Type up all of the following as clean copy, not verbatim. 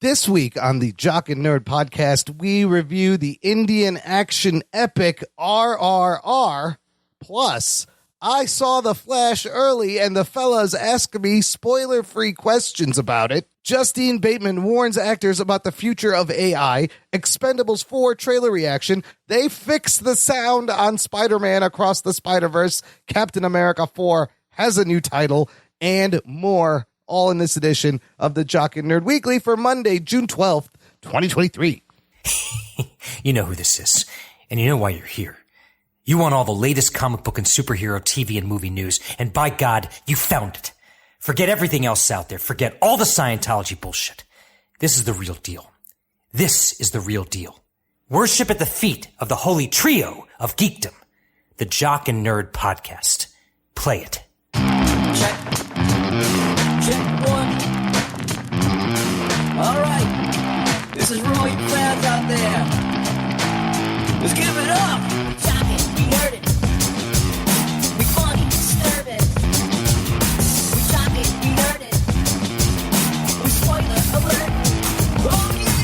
This week on the Jock and Nerd podcast, we review the Indian action epic RRR. Plus, I saw The Flash early and the fellas ask me spoiler-free questions about it. Justine Bateman warns actors about the future of AI. Expendables 4 trailer reaction. They fix the sound on Spider-Man Across the Spider-Verse. Captain America 4 has a new title, and more. All in this edition of the Jock and Nerd Weekly for Monday, June 12th, 2023. You know who this is, and you know why you're here. You want all the latest comic book and superhero TV and movie news, and by God, you found it. Forget everything else out there. Forget all the Scientology bullshit. This is the real deal. This is the real deal. Worship at the feet of the holy trio of geekdom. The Jock and Nerd Podcast. Play it. Check. Check one. All right. This is for all you fans out there. Let's give it up. We talk it, we nerd it. We funny, disturb it. We talk it, we nerd it. We spoiler alert. Oh yeah!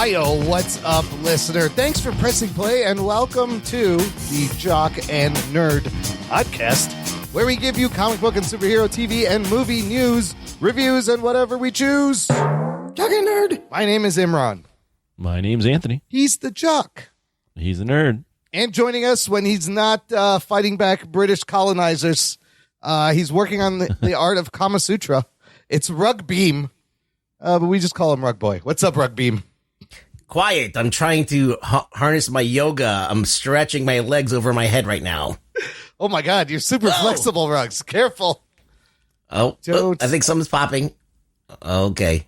Hiyo, what's up, listener? Thanks for pressing play and welcome to the Jock and Nerd Podcast, where we give you comic book and superhero TV and movie news, reviews, and whatever we choose. Jock and Nerd. My name is Imran. My name's Anthony. He's the Jock. He's a nerd. And joining us when he's not fighting back British colonizers, he's working on the art of Kama Sutra. It's Rug Beam, but we just call him Rug Boy. What's up, Rug Beam? Quiet. I'm trying to harness my yoga. I'm stretching my legs over my head right now. Oh, my God. You're super flexible, Rugs. Careful. Oh, I think something's popping. Okay.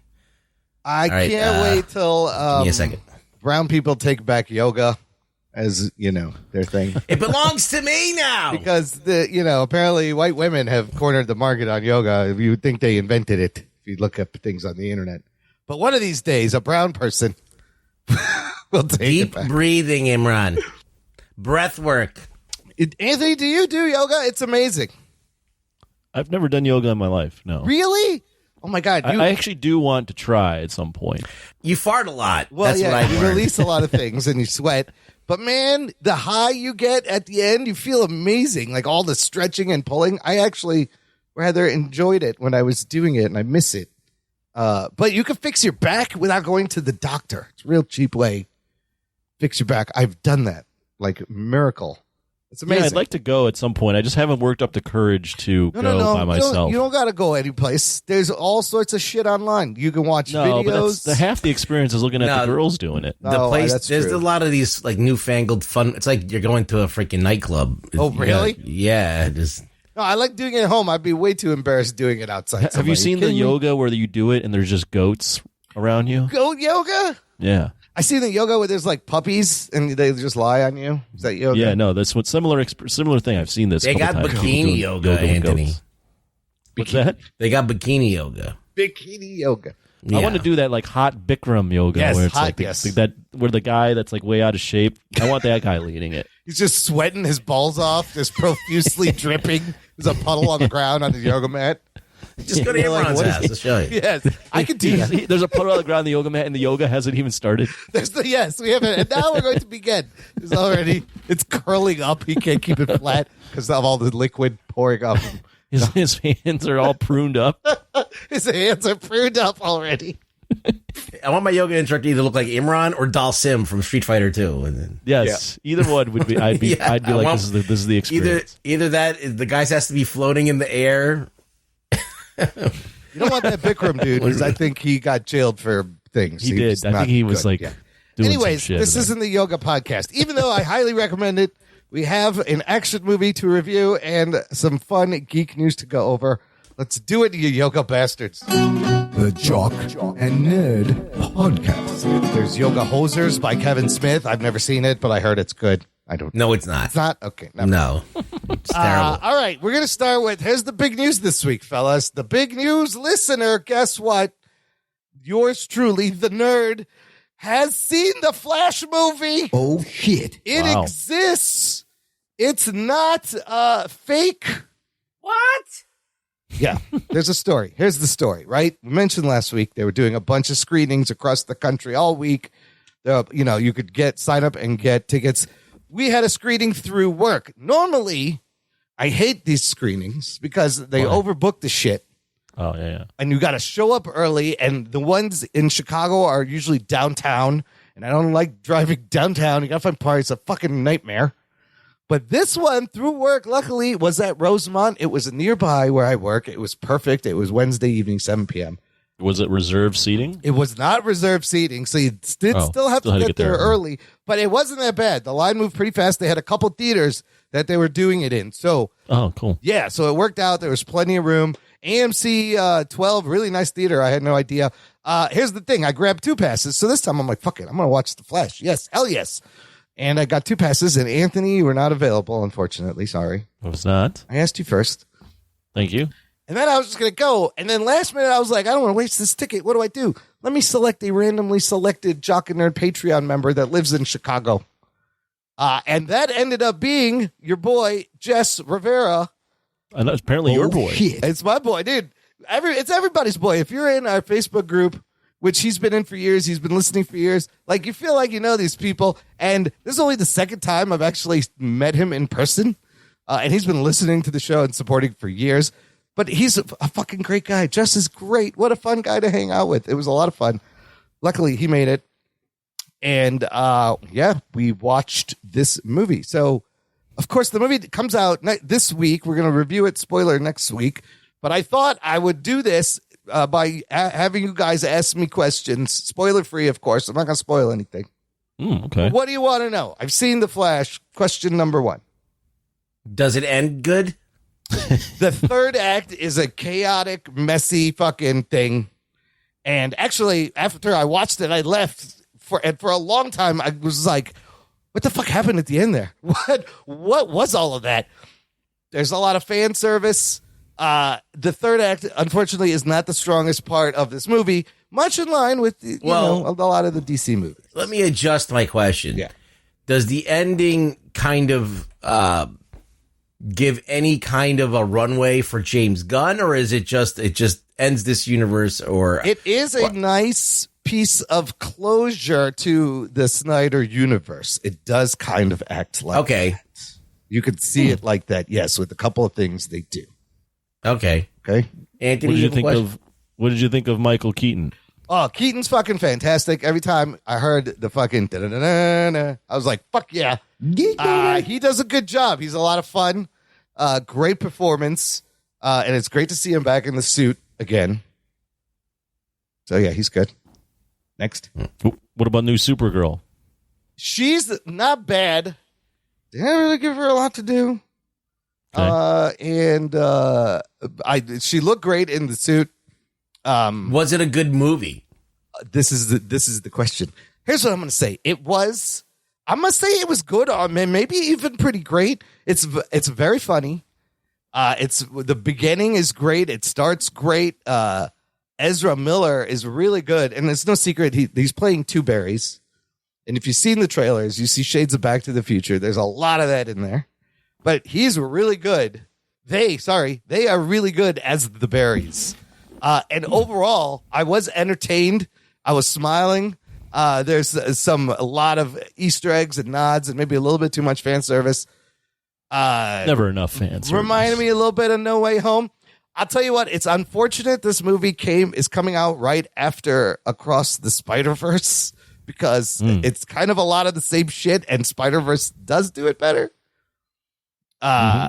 I can't wait till give me a second. Brown people take back yoga as, their thing. It belongs to me now. Because, apparently white women have cornered the market on yoga. You would think they invented it if you look up things on the internet. But one of these days, a brown person will take Deep it back. breathing, Imran. Breath work. Anthony, do you do yoga? It's amazing. I've never done yoga in my life, no. Really? Oh, my God. I actually do want to try at some point. You fart a lot. Well, That's what I you learned. release a lot of things and you sweat. But, man, the high you get at the end, you feel amazing. Like all the stretching and pulling. I actually rather enjoyed it when I was doing it, and I miss it. But you can fix your back without going to the doctor. It's a real cheap way. Fix your back. I've done that. Like, miracle. It's amazing. Yeah, I'd like to go at some point. I just haven't worked up the courage to go by myself. You don't got to go anyplace. There's all sorts of shit online. You can watch videos. But that's half the experience is looking at the girls doing it. The place, there's a lot of these like newfangled fun. It's like you're going to a freaking nightclub. Oh, really? Yeah. Just. No, I like doing it at home. I'd be way too embarrassed doing it outside. Have you seen the yoga where you do it and there's just goats around you? Goat yoga? Yeah. I see the yoga where there's like puppies and they just lie on you. Is that yoga? Yeah, no, that's what similar thing. I've seen this. They got bikini yoga, Anthony. What's that? They got bikini yoga. Bikini yoga. Yeah. I want to do that like hot Bikram yoga, yes, where it's hot, like yes. that where the guy that's like way out of shape. I want that guy leading it. He's just sweating his balls off, just profusely dripping. There's a puddle on the ground on the yoga mat. Just go to Imran's house. I'll show you. Yes, I could do that. There's a puddle on the ground on the yoga mat, and the yoga hasn't even started. Yes, we have it. And now we're going to begin. It's curling up. He can't keep it flat because of all the liquid pouring up. His hands are all pruned up. His hands are pruned up already. I want my yoga instructor to either look like Imran or Dalsim from Street Fighter 2. And then, yes, either one would be. I'd be like, this is the experience. Either that, the guy has to be floating in the air. You don't want that Bikram dude because I think he got jailed for things. He did. I think he was doing Anyways, some shit this isn't the yoga podcast. Even though I highly recommend it, we have an action movie to review and some fun geek news to go over. Let's do it, you yoga bastards. The Jock and Nerd Podcast. There's Yoga Hosers by Kevin Smith. I've never seen it, but I heard it's good. I don't. No, it's not. It's not? Okay. Never. No. It's terrible. All right. We're going to start with, here's the big news this week, fellas. The big news listener, guess what? Yours truly, the nerd, has seen the Flash movie. Oh, shit. It exists. It's not fake. What? Yeah, there's a story. Here's the story, right? We mentioned last week they were doing a bunch of screenings across the country all week. You could sign up and get tickets. We had a screening through work. Normally, I hate these screenings because they overbook the shit. Oh, yeah. And you got to show up early, and the ones in Chicago are usually downtown, and I don't like driving downtown. You got to find parties. It's a fucking nightmare. But this one, through work, luckily, was at Rosemont. It was nearby where I work. It was perfect. It was Wednesday evening, 7 p.m. Was it reserved seating? It was not reserved seating, so you still have to get there early. But it wasn't that bad. The line moved pretty fast. They had a couple theaters that they were doing it in. So, oh, cool. Yeah, so it worked out. There was plenty of room. AMC 12, really nice theater. I had no idea. Here's the thing. I grabbed 2 passes. So this time I'm like, fuck it. I'm going to watch The Flash. Yes, hell yes. And I got 2 passes, and Anthony, you were not available, unfortunately. Sorry. I was not. I asked you first. Thank you. And then I was just going to go. And then last minute, I was like, I don't want to waste this ticket. What do I do? Let me select a randomly selected Jock and Nerd Patreon member that lives in Chicago. And that ended up being your boy, Jess Rivera. And that's apparently your boy. Shit. It's my boy, dude. It's everybody's boy. If you're in our Facebook group, which he's been in for years, he's been listening for years, like you feel like you know these people. And this is only the second time I've actually met him in person. And he's been listening to the show and supporting for years. But he's a fucking great guy. Jess is great. What a fun guy to hang out with. It was a lot of fun. Luckily, he made it. And, we watched this movie. So, of course, the movie comes out this week. We're going to review it, spoiler, next week. But I thought I would do this by having you guys ask me questions. Spoiler-free, of course. I'm not going to spoil anything. Okay. What do you want to know? I've seen The Flash. Question number 1. Does it end good? The third act is a chaotic, messy fucking thing. And actually, after I watched it, I left. For a long time, I was like, what the fuck happened at the end there? What was all of that? There's a lot of fan service. The third act, unfortunately, is not the strongest part of this movie, much in line with a lot of the DC movies. Let me adjust my question. Yeah. Does the ending kind of give any kind of a runway for James Gunn, or is it just ends this universe? Or it is a nice piece of closure to the Snyder universe. It does kind of act like that. You could see it like that, yes, with a couple of things they do. Okay. Anthony, what did you think of Michael Keaton? Oh, Keaton's fucking fantastic. Every time I heard the fucking da-da-da-da-da, I was like, fuck yeah. He does a good job. He's a lot of fun. Great performance. And it's great to see him back in the suit again. So, yeah, he's good. Next. What about new Supergirl? She's not bad. They didn't really give her a lot to do. Okay. She looked great in the suit. Was it a good movie? This is the question. Here's what I'm going to say. It was. I'm going to say it was good. Maybe even pretty great. It's very funny. The beginning is great. It starts great. Ezra Miller is really good, and it's no secret he's playing Two Berries. And if you've seen the trailers, you see shades of Back to the Future. There's a lot of that in there, but he's really good. They are really good as the berries. And overall, I was entertained. I was smiling. There's a lot of Easter eggs and nods, and maybe a little bit too much fan service. Never enough fan service. Reminded me a little bit of No Way Home. I'll tell you what, it's unfortunate this movie is coming out right after Across the Spider-Verse, because it's kind of a lot of the same shit, and Spider-Verse does do it better.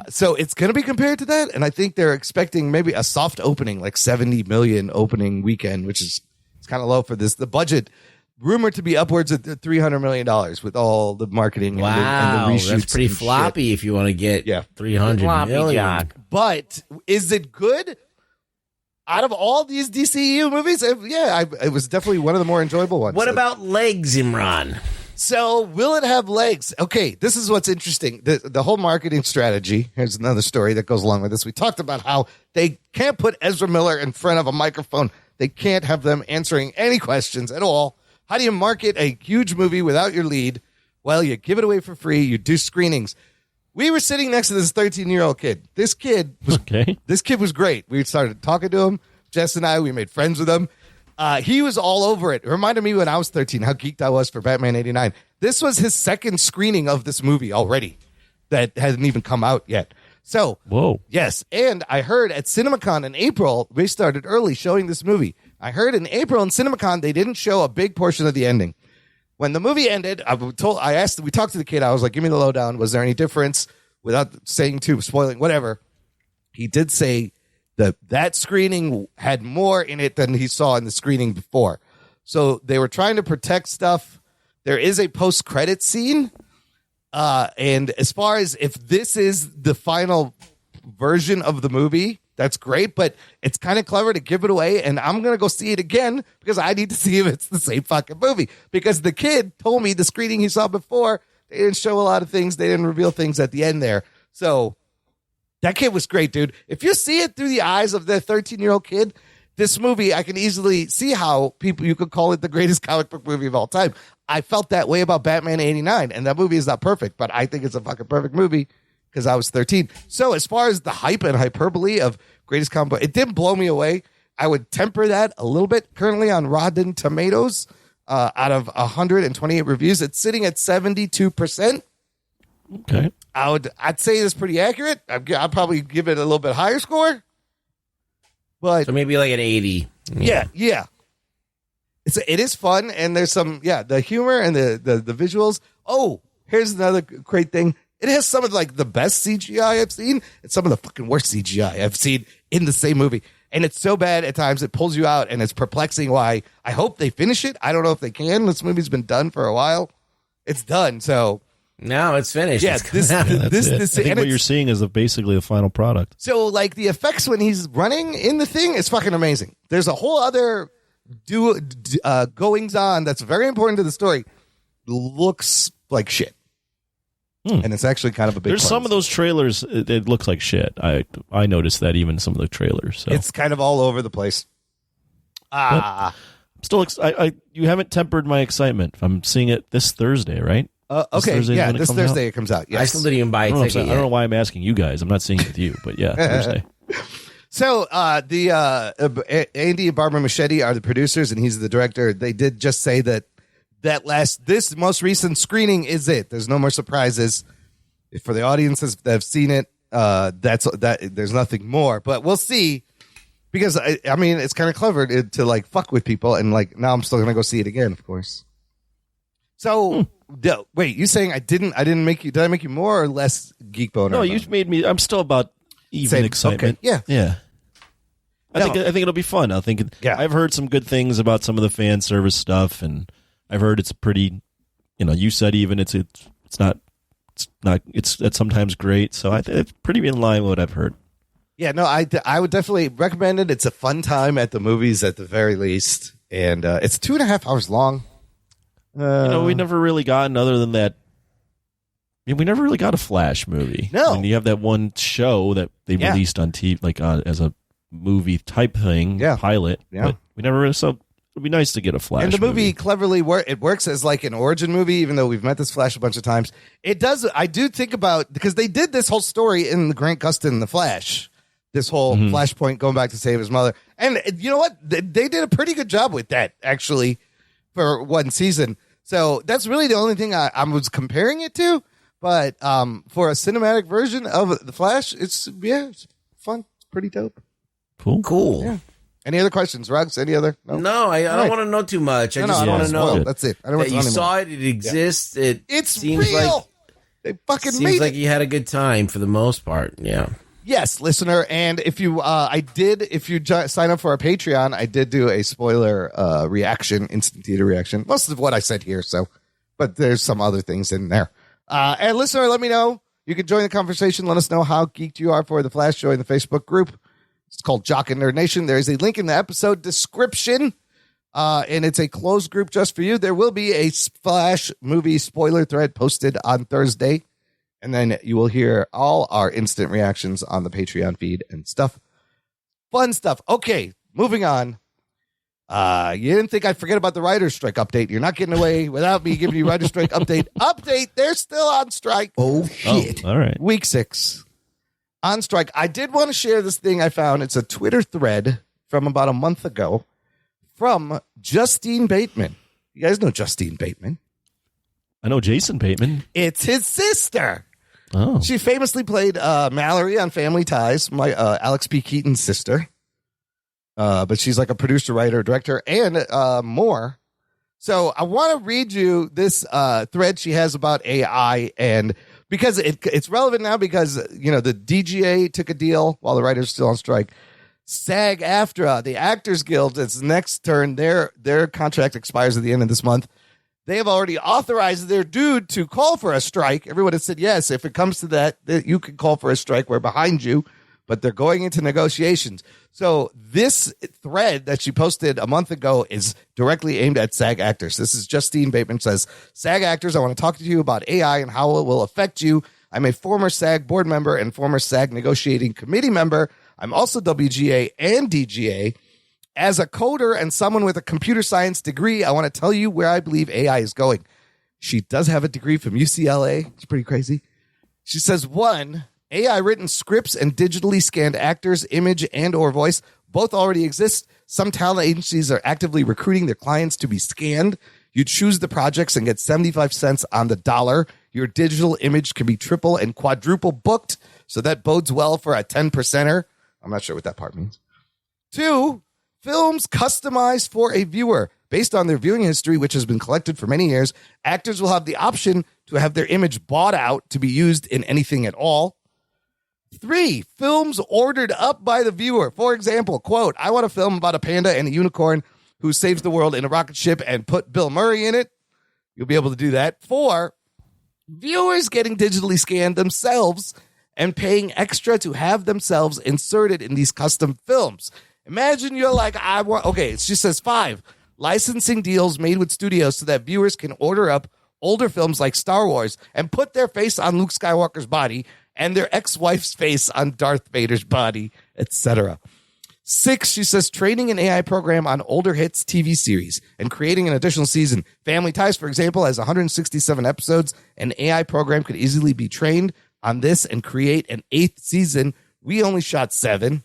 So it's going to be compared to that, and I think they're expecting maybe a soft opening, like 70 million opening weekend, which is it's kind of low for this. The budget rumored to be upwards of $300 million with all the marketing and the reshoots. That's pretty floppy shit. If you want to get 300 Floppy million. jock. But is it good? Out of all these DCEU movies, it was definitely one of the more enjoyable ones. What about legs, Imran? So, will it have legs? Okay, this is what's interesting. The whole marketing strategy. Here's another story that goes along with this. We talked about how they can't put Ezra Miller in front of a microphone. They can't have them answering any questions at all. How do you market a huge movie without your lead? Well, you give it away for free. You do screenings. we were sitting next to this 13-year-old kid. This kid was great. We started talking to him. Jess and I, we made friends with him. He was all over it. It reminded me when I was 13 how geeked I was for Batman 89. This was his second screening of this movie already that hasn't even come out yet. So, whoa. Yes, and I heard at CinemaCon in April, we started early showing this movie. I heard in April in CinemaCon, they didn't show a big portion of the ending. When the movie ended, we talked to the kid. I was like, give me the lowdown. Was there any difference? Without saying spoiling, whatever. He did say that screening had more in it than he saw in the screening before. So they were trying to protect stuff. There is a post-credit scene. And as far as if this is the final version of the movie, that's great, but it's kind of clever to give it away, and I'm going to go see it again because I need to see if it's the same fucking movie. Because the kid told me the screening he saw before, they didn't show a lot of things. They didn't reveal things at the end there. So that kid was great, dude. If you see it through the eyes of the 13-year-old kid, this movie, I can easily see how you could call it the greatest comic book movie of all time. I felt that way about Batman 89, and that movie is not perfect, but I think it's a fucking perfect movie because I was 13. So as far as the hype and hyperbole of greatest comic book, it didn't blow me away. I would temper that a little bit. Currently on Rotten Tomatoes, out of 128 reviews, it's sitting at 72%. Okay. I'd say it's pretty accurate. I'd probably give it a little bit higher score. But So maybe like an 80. yeah. It is fun, and there's some the humor and the visuals. Oh, here's another great thing. It has some of like the best CGI I've seen and some of the fucking worst CGI I've seen in the same movie. And it's so bad at times it pulls you out, and it's perplexing why. I hope they finish it. I don't know if they can. This movie's been done for a while. It's done, so no, it's finished. yeah. It's I think what you're seeing is basically the final product. So like the effects when he's running in the thing is fucking amazing. There's a whole other goings on that's very important to the story. Looks like shit. And it's actually kind of a big There's some of those trailers, it looks like shit. I noticed that even in some of the trailers. So. It's kind of all over the place. I'm still you haven't tempered my excitement. I'm seeing it this Thursday, right? Okay, this Thursday it comes out. Yes. I still didn't even buy a ticket. I don't know why I'm asking you guys. I'm not seeing it with you, but yeah, Thursday. So Andy and Barbara Machete are the producers, and he's the director. They did just say that this most recent screening is it. There's no more surprises for the audiences that have seen it. There's nothing more, but we'll see. Because I mean, it's kind of clever to like fuck with people, and like now I'm still gonna go see it again, of course. So wait, you saying I didn't make you? Did I make you more or less geek boner? No, you've made me. I'm still about even Same. excitement. Okay. Yeah. I think it'll be fun. I've heard some good things about some of the fan service stuff, and I've heard it's pretty. You said even it's sometimes great. So I think it's pretty in line with what I've heard. Yeah, no, I would definitely recommend it. It's a fun time at the movies at the very least, and it's 2.5 hours long. We never really gotten other than that. We never really got a Flash movie. No, I mean, you have that one show that they released on TV, like as a movie type thing, pilot. Yeah, but we never really. So it'd be nice to get a Flash. And the movie cleverly it works as like an origin movie, even though we've met this Flash a bunch of times. It does. I do think about because they did this whole story in the Grant Gustin The Flash. This whole Flashpoint going back to save his mother. And you know what? They did a pretty good job with that, actually, for one season. So that's really the only thing I was comparing it to. But for a cinematic version of The Flash, it's fun. It's pretty dope. Cool. Yeah. Any other questions, Rugs? Any other? No, I don't want to know too much. I just want to know. That's it. I don't that want you saw it. It exists. Yeah. It seems real. They fucking made it. Seems like you had a good time for the most part. Yeah. Yes, listener, and if you sign up for our Patreon, I did do a spoiler reaction, instant theater reaction. Most of what I said here, but there's some other things in there. And listener, let me know. You can join the conversation. Let us know how geeked you are for the Flash show in the Facebook group. It's called Jock and Nerd Nation. There is a link in the episode description, and it's a closed group just for you. There will be a Flash movie spoiler thread posted on Thursday. And then you will hear all our instant reactions on the Patreon feed and stuff. Fun stuff. Okay, moving on. You didn't think I'd forget about the writer's strike update. You're not getting away without me giving you writer's strike update. They're still on strike. Oh, shit. All right. Week 6. On strike. I did want to share this thing I found. It's a Twitter thread from about a month ago from Justine Bateman. You guys know Justine Bateman. I know Jason Bateman. It's his sister. Oh. She famously played Mallory on Family Ties, my Alex P. Keaton's sister. But she's like a producer, writer, director, and more. So I want to read you this thread she has about AI, and because it's relevant now because, the DGA took a deal while the writers still on strike. SAG-AFTRA, the Actors Guild, it's next turn. Their contract expires at the end of this month. They have already authorized their dude to call for a strike. Everyone has said, yes, if it comes to that, you can call for a strike. We're behind you. But they're going into negotiations. So this thread that she posted a month ago is directly aimed at SAG actors. This is Justine Bateman says, SAG actors, I want to talk to you about AI and how it will affect you. I'm a former SAG board member and former SAG negotiating committee member. I'm also WGA and DGA. As a coder and someone with a computer science degree, I want to tell you where I believe AI is going. She does have a degree from UCLA. It's pretty crazy. She says, 1, AI written scripts and digitally scanned actors, image and or voice both already exist. Some talent agencies are actively recruiting their clients to be scanned. You choose the projects and get 75 cents on the dollar. Your digital image can be triple and quadruple booked. So that bodes well for a 10%er. I'm not sure what that part means. 2, films customized for a viewer. Based on their viewing history, which has been collected for many years, actors will have the option to have their image bought out to be used in anything at all. 3, films ordered up by the viewer. For example, quote, I want a film about a panda and a unicorn who saves the world in a rocket ship and put Bill Murray in it. You'll be able to do that. 4, viewers getting digitally scanned themselves and paying extra to have themselves inserted in these custom films. Imagine you're like, she says 5, licensing deals made with studios so that viewers can order up older films like Star Wars and put their face on Luke Skywalker's body and their ex-wife's face on Darth Vader's body, etc. 6, she says, training an AI program on older hits TV series and creating an additional season. Family Ties, for example, has 167 episodes. An AI program could easily be trained on this and create an 8th season. We only shot 7.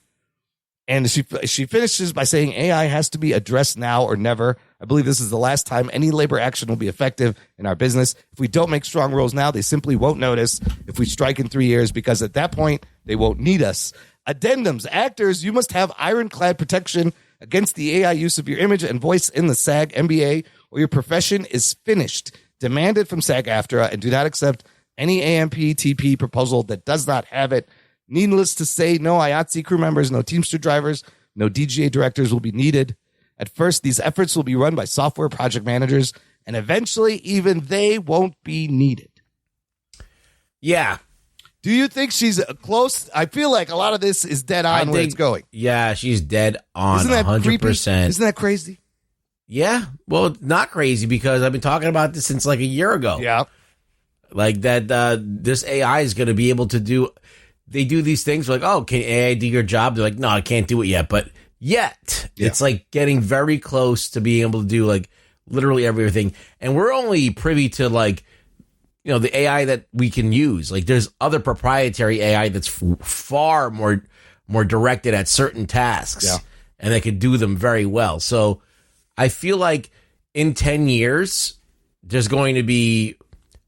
And she finishes by saying AI has to be addressed now or never. I believe this is the last time any labor action will be effective in our business. If we don't make strong rules now, they simply won't notice if we strike in 3 years, because at that point, they won't need us. Addendums. Actors, you must have ironclad protection against the AI use of your image and voice in the SAG MBA, or your profession is finished. Demand it from SAG-AFTRA and do not accept any AMP-TP proposal that does not have it. Needless to say, no IATSE crew members, no Teamster drivers, no DGA directors will be needed. At first, these efforts will be run by software project managers, and eventually even they won't be needed. Yeah. Do you think she's close? I feel like a lot of this is dead on where it's going. Yeah, she's dead on. Isn't that 100%. creepy? Isn't that crazy? Yeah. Well, not crazy, because I've been talking about this since like a year ago. Yeah. Like that this AI is going to be able to do... They do these things like, oh, can AI do your job? They're like, no, I can't do it yet. But yet, it's like getting very close to being able to do like literally everything. And we're only privy to like, the AI that we can use. Like there's other proprietary AI that's far more directed at certain tasks. Yeah. And they can do them very well. So I feel like in 10 years, there's going to be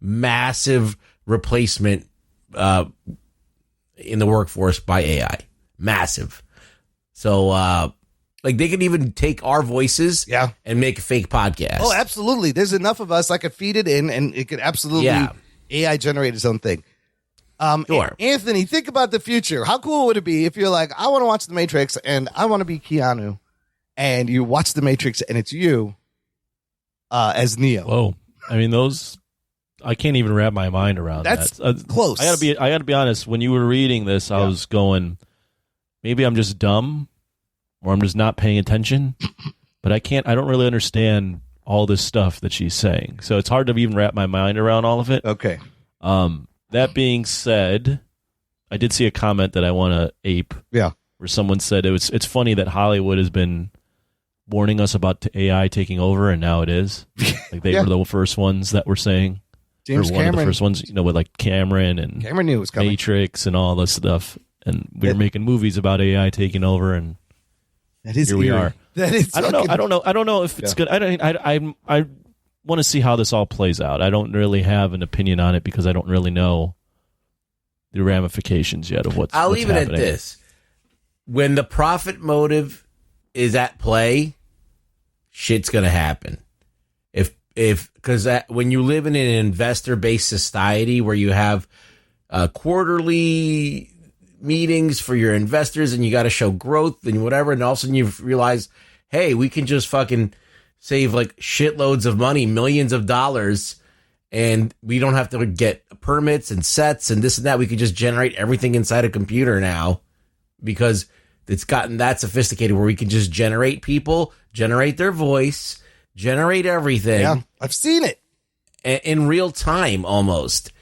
massive replacement in the workforce by AI. Massive. So, like they could even take our voices and make a fake podcast. Oh, absolutely. There's enough of us. I could feed it in and it could absolutely AI generate its own thing. Sure. Anthony, think about the future. How cool would it be if you're like, I want to watch The Matrix and I want to be Keanu, and you watch The Matrix and it's you as Neo. Whoa. I mean, those... I can't even wrap my mind around that. That's close. I gotta be honest. When you were reading this, I was going, maybe I'm just dumb, or I'm just not paying attention. But I don't really understand all this stuff that she's saying. So it's hard to even wrap my mind around all of it. Okay. That being said, I did see a comment that I want to ape. Yeah. Where someone said it's funny that Hollywood has been warning us about AI taking over, and now it is. Like they Yeah. were the first ones that were saying. James or one of the Cameron. first ones, with like Cameron and Cameron knew it was coming. Matrix and all this stuff. And we were making movies about AI taking over, and That is here we eerie. are. That is. I don't know if it's good. I want to see how this all plays out. I don't really have an opinion on it because I don't really know the ramifications yet of what's I'll what's leave it at happening. this. When the profit motive is at play, shit's going to happen. Because when you live in an investor-based society where you have quarterly meetings for your investors and you got to show growth and whatever, and all of a sudden you realize, hey, we can just fucking save like shitloads of money, millions of dollars, and we don't have to get permits and sets and this and that. We could just generate everything inside a computer now because it's gotten that sophisticated where we can just generate people, generate their voice, generate everything. Yeah, I've seen it. In real time almost.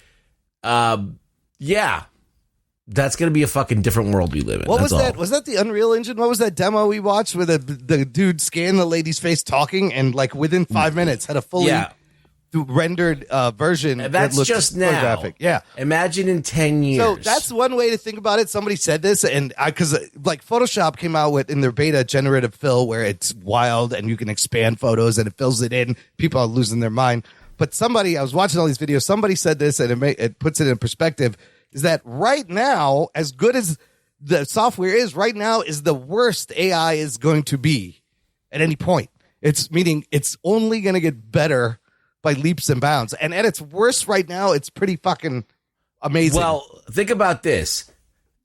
Yeah. That's going to be a fucking different world we live in. What That's was that? all. Was that the Unreal Engine? What was that demo we watched where the dude scanned the lady's face talking and like within 5 minutes had a fully rendered version? And that that's looked just now. photographic. Yeah. Imagine in 10 years. So that's one way to think about it. Somebody said this, and because like Photoshop came out with in their beta generative fill where it's wild and you can expand photos and it fills it in. People are losing their mind. But somebody, I was watching all these videos. Somebody said this, and it puts it in perspective. Is that right now, as good as the software is, right now is the worst AI is going to be at any point. It's meaning it's only going to get better by leaps and bounds. And at its worst right now, it's pretty fucking amazing. Well, think about this.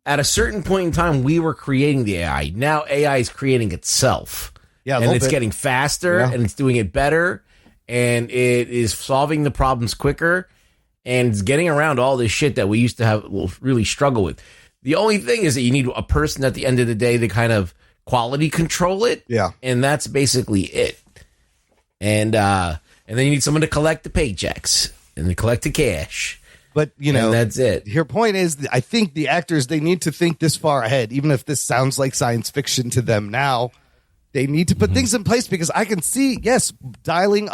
At a certain point in time, we were creating the AI. Now AI is creating itself. Yeah, a and little it's bit. getting faster, Yeah. and it's doing it better, and it is solving the problems quicker, and it's getting around all this shit that we used to have really struggle with. The only thing is that you need a person at the end of the day to kind of quality control it. Yeah. And that's basically it. And then you need someone to collect the paychecks and to collect the cash. But, you know, And that's it. Your point is, I think the actors, they need to think this far ahead, even if this sounds like science fiction to them now. They need to put things in place because I can see, yes, rolling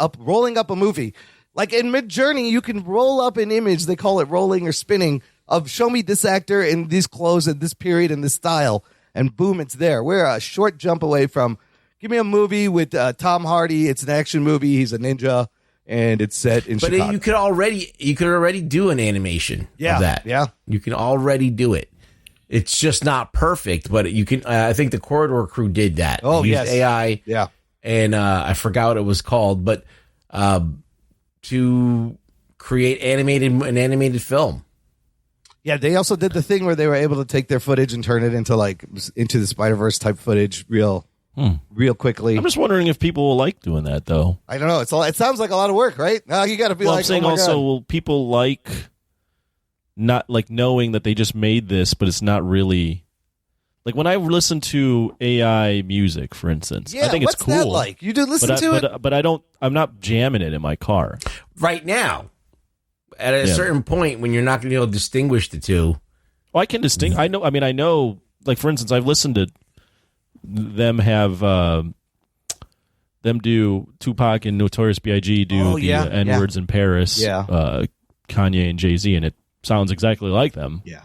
up a movie. Like in Mid-Journey, you can roll up an image, they call it rolling or spinning, of show me this actor in these clothes at this period in this style, and boom, it's there. We're a short jump away from, give me a movie with Tom Hardy, it's an action movie, he's a ninja, and it's set in Chicago. But you could already do an animation of that. Yeah. You can already do it. It's just not perfect, but you can. I think the Corridor crew did that. Oh, They used yes. AI. Yeah. And I forgot what it was called, but to create an animated film. Yeah, they also did the thing where they were able to take their footage and turn it into the Spider-Verse type footage real quickly. I'm just wondering if people will like doing that, though. I don't know. It sounds like a lot of work, right? You got to be Well, like, I'm saying oh my also, God. will people like not like knowing that they just made this, but it's not really like when I listen to AI music, for instance. Yeah, I think what's it's cool. that like? You do listen to it? but I don't. I'm not jamming it in my car. Right now, at a certain point when you're not going to be able to distinguish the two. Well, I can distinguish. I know. I mean, I know. Like for instance, I've listened to them have them do Tupac and Notorious B.I.G. do the N words in Paris. Yeah. Kanye and Jay-Z, and it sounds exactly like them. Yeah.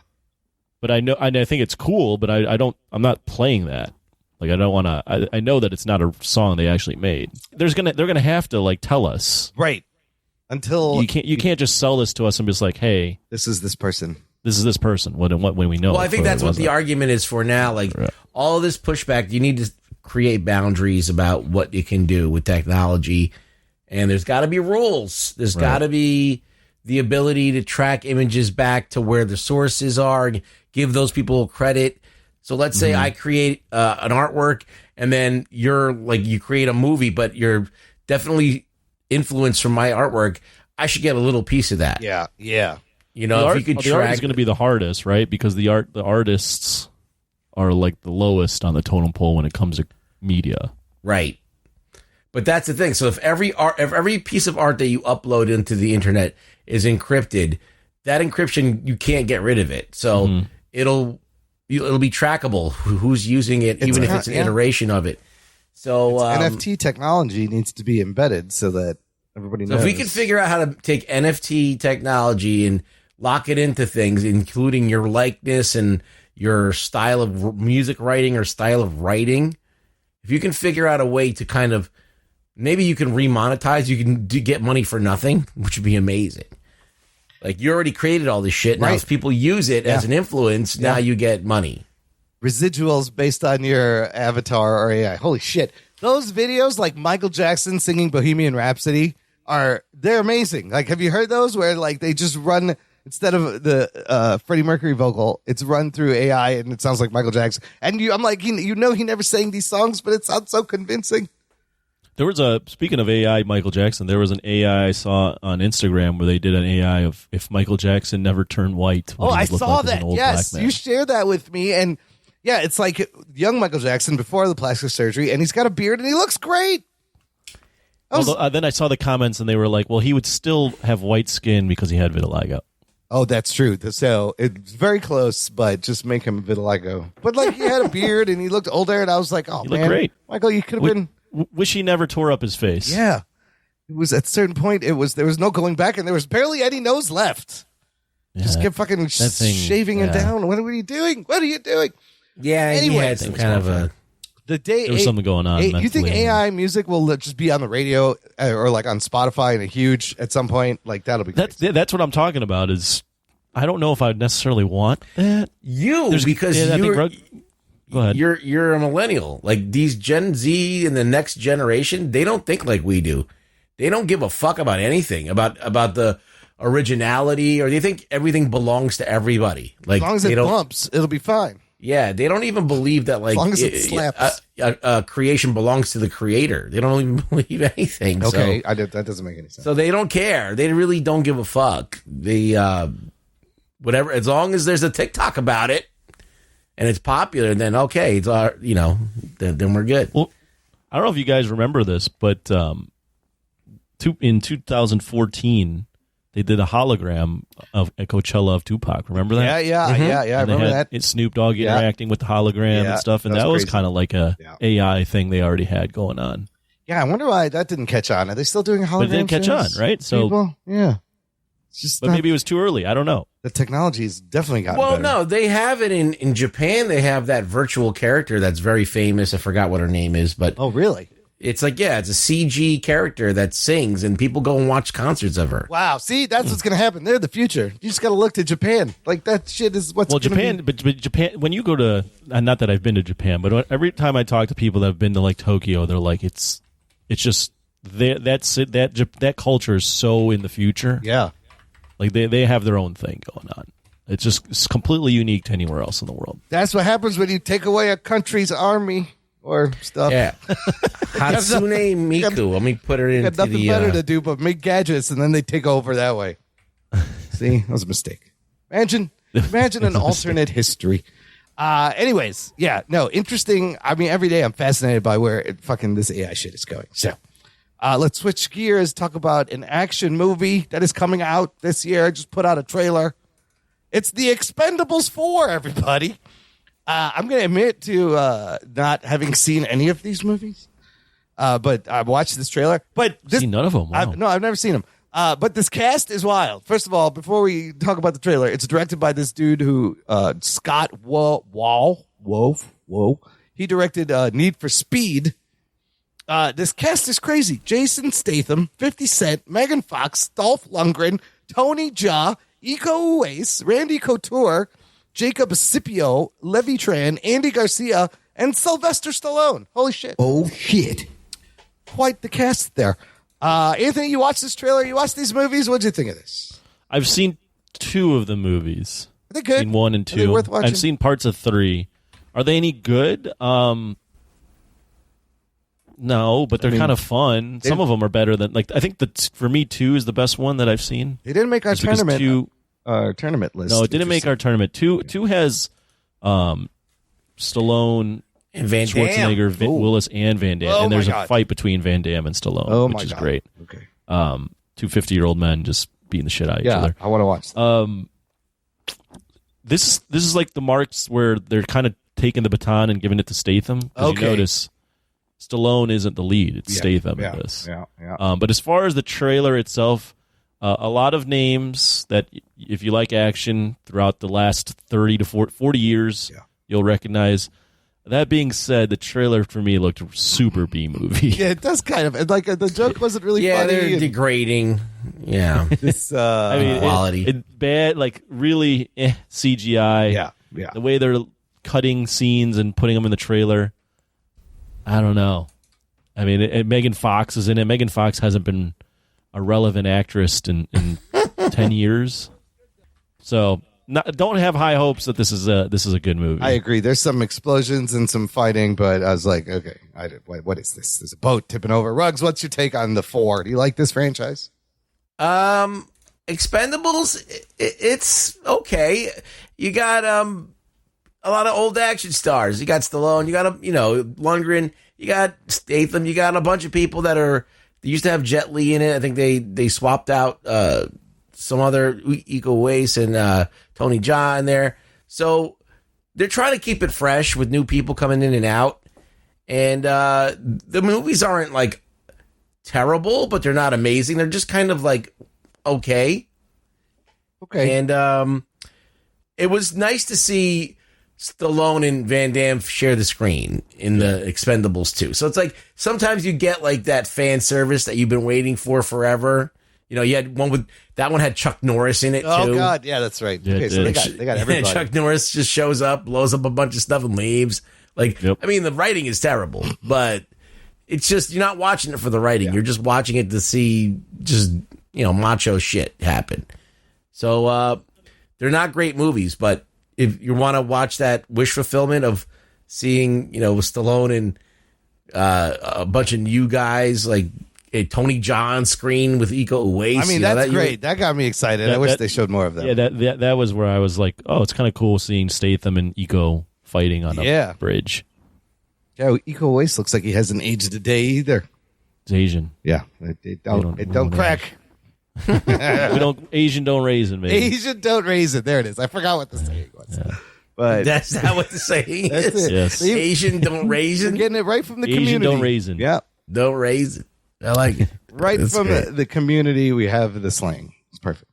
But I think it's cool, but I'm not playing that. Like I don't want to. I know that it's not a song they actually made. They're gonna have to like tell us, Right. Until you can't just sell this to us and be just like, hey, this is this person. this is this person. When we know. Well, I think it that's what the wasn't. argument is for now. Like all this pushback, you need to create boundaries about what you can do with technology, and there's got to be rules. There's got to be the ability to track images back to where the sources are, and give those people credit. So let's say I create an artwork, and then you create a movie, but you're definitely influenced from my artwork. I should get a little piece of that. Yeah. Yeah. You know, if you could the art track. is going to be the hardest, right? Because the artists are like the lowest on the totem pole when it comes to media. Right. But that's the thing. So if every piece of art that you upload into the internet is encrypted, that encryption, you can't get rid of it. So it'll be trackable who's using it, even if it's an iteration of it. So NFT technology needs to be embedded so that everybody So knows. if we can figure out how to take NFT technology and lock it into things, including your likeness and your style of music writing or style of writing, if you can figure out a way to kind of, maybe you can remonetize, you can get money for nothing, which would be amazing. Like, you already created all this shit. Now, Right. as people use it as an influence, now you get money. Residuals based on your avatar or AI. Holy shit. Those videos like Michael Jackson singing Bohemian Rhapsody they're amazing. Like, have you heard those where like they just run, instead of the Freddie Mercury vocal, it's run through AI and it sounds like Michael Jackson. And I'm like, he never sang these songs, but it sounds so convincing. There was speaking of AI, Michael Jackson, there was an AI I saw on Instagram where they did an AI of if Michael Jackson never turned white. What Oh, he I would look saw like as an that. old Yes, black man. you shared that with me. And yeah, it's like young Michael Jackson before the plastic surgery, and he's got a beard and he looks great. Then I saw the comments and they were like, well, he would still have white skin because he had vitiligo. Oh, that's true. So it's very close, but just make him vitiligo. But like, he had a beard and he looked older, and I was like, oh, He man, looked great. Michael, you could have been. Wish he never tore up his face. Yeah, it was at a certain point. There was no going back, and there was barely any nose left. Yeah, Just kept fucking thing, shaving it yeah. down. What are you doing? What are you doing? Yeah, and Anyway, he had some kind of a... The day There was something going on you think mentally. AI music will just be on the radio or like on Spotify and a huge at some point? Like, that'll be great. That's what I'm talking about. Is I don't know if I would necessarily want that. Because I think go ahead. you're a millennial. Like, these Gen Z and the next generation, they don't think like we do. They don't give a fuck about anything, about the originality, or they think everything belongs to everybody. Like, As long as they it don't, bumps, it'll be fine. yeah, they don't even believe that, like, As long as it slaps. creation belongs to the creator. They don't even believe anything. Okay, So, that doesn't make any sense. so they don't care. They really don't give a fuck. They whatever, as long as there's a TikTok about it and it's popular, then okay, it's then we're good. Well, I don't know if you guys remember this, but in 2014, they did a hologram at Coachella of Tupac. Remember that? Yeah. I And they remember had that. Snoop Dogg Yeah. interacting with the hologram Yeah, and stuff, and that that was was crazy. kind of like a Yeah. AI thing they already had going on. Yeah, I wonder why that didn't catch on. Are they still doing hologram? But it didn't catch on, shows? right? So, People? Yeah. It's just but not- maybe it was too early. I don't know. the technology's definitely gotten Well, better. no, they have it in Japan. They have that virtual character that's very famous. I forgot what her name is, but Oh, really? it's like, yeah, it's a CG character that sings, and people go and watch concerts of her. Wow. See, that's what's going to happen. They're the future. You just got to look to Japan. Like, that shit is what's Well, gonna Japan, be- but Japan, when you go to, not that I've been to Japan, but every time I talk to people that have been to like Tokyo, they're like, it's just that culture is so in the future. Yeah. Like they have their own thing going on. It's completely unique to anywhere else in the world. That's what happens when you take away a country's army or stuff. Yeah, Hatsune Miku. Let me put her They into got nothing the. better to do but make gadgets, and then they take over that way. See, that was a mistake. Imagine an alternate history. Anyways, yeah, no, interesting. I mean, every day I'm fascinated by where this AI shit is going. So, let's switch gears. Talk about an action movie that is coming out this year. I just put out a trailer. It's the Expendables 4, everybody. I'm going to admit to not having seen any of these movies, but I've watched this trailer. But this, Seen none of them. Wow. I've never seen them. But this cast is wild. First of all, before we talk about the trailer, it's directed by this dude who Scott Whoa. He directed Need for Speed. This cast is crazy. Jason Statham, 50 Cent, Megan Fox, Dolph Lundgren, Tony Jaa, Iko Uwais, Randy Couture, Jacob Scipio, Levi Tran, Andy Garcia, and Sylvester Stallone. Holy shit. Oh shit. Quite the cast there. Anthony, you watched this trailer? You watched these movies? What'd you think of this? I've seen 2 of the movies. Are they good? Seen 1 and Are they 2. worth watching? I've seen parts of 3. Are they any good? No, but they're kind of fun. Some of them are better than I think for me 2 is the best one that I've seen. They didn't make our Just because tournament list. No, it didn't make our tournament. Two has Stallone, And Van Damme. Schwarzenegger, Willis, and Van Damme. Oh and there's my a God. fight between Van Damme and Stallone, Oh which my is God. great. Okay. 2 50-year-old men just beating the shit out of each Yeah, other. I want to watch that. This is like the marks where they're kind of taking the baton and giving it to Statham. 'Cause Okay. you notice Stallone isn't the lead; it's Statham in this. But as far as the trailer itself, a lot of names that, if you like action throughout the last 30 to 40 years, you'll recognize. That being said, the trailer for me looked super B-movie. Yeah, it does kind of. Like, the joke wasn't really funny. Yeah, they're degrading. Yeah. This, I mean, quality. Bad, like really CGI. Yeah. The way they're cutting scenes and putting them in the trailer. I don't know. I mean, Megan Fox is in it. Megan Fox hasn't been a relevant actress in 10 years. So... don't have high hopes that this is a good movie. I agree. There's some explosions and some fighting, but I was like, okay, what is this? There's a boat tipping over. Ruggs, what's your take on the 4? Do you like this franchise? Expendables, it's okay. You got a lot of old action stars. You got Stallone. You got Lundgren. You got Statham. You got a bunch of people that used to have Jet Li in it. I think they swapped out some other Iko Uwais and Tony Jaa in there. So they're trying to keep it fresh with new people coming in and out. And the movies aren't like terrible, but they're not amazing. They're just kind of like okay. And it was nice to see Stallone and Van Damme share the screen in the Expendables too. So it's like sometimes you get like that fan service that you've been waiting for forever. You had one that one had Chuck Norris in it too. Oh God, yeah, that's right. Yeah, okay, so they got everybody. Chuck Norris just shows up, blows up a bunch of stuff, and leaves. Like, I mean, the writing is terrible, but it's just you're not watching it for the writing. You're just watching it to see just macho shit happen. So they're not great movies, but if you want to watch that wish fulfillment of seeing Stallone and a bunch of new guys like. A Tony Jaa screen with Iko Uwais. I mean, that's great. That got me excited. I wish they showed more of them. Yeah, that was where I was like, oh, it's kind of cool seeing Statham and Iko fighting on a bridge. Yeah, Iko Uwais looks like he hasn't aged a day either. He's Asian. Yeah, it don't crack. Asian don't raisin, man. Asian don't raisin. There it is. I forgot what the saying was. Yeah. But that's not what the saying is. Yes. Asian don't raisin. Getting it right from the Asian community. don't raisin. Yeah. Don't raisin. I like it. Right from the community, we have the slang. It's perfect.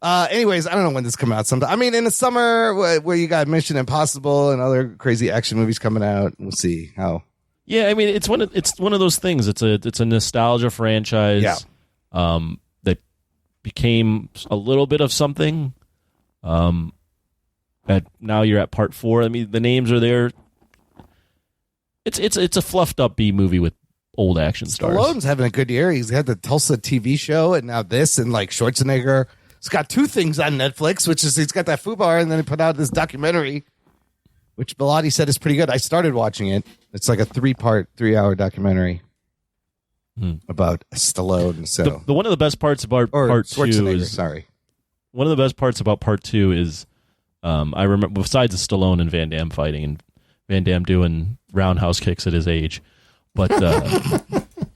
Anyways, I don't know when this comes out. Sometime. I mean, in the summer where you got Mission Impossible and other crazy action movies coming out. We'll see how. Yeah, I mean, it's one of those things. It's a nostalgia franchise. Yeah. That became a little bit of something. Now you're at part 4. I mean, the names are there. It's a fluffed up B movie with old action stars. Stallone's having a good year. He's had the Tulsa TV show and now this and like Schwarzenegger. He's got 2 things on Netflix, which is he's got that FUBAR and then he put out this documentary, which Bilotti said is pretty good. I started watching it. It's like a 3-hour documentary about Stallone. So the one of the best parts about part 2 is one of the best parts about part 2 is I remember besides the Stallone and Van Damme fighting and Van Damme doing roundhouse kicks at his age. But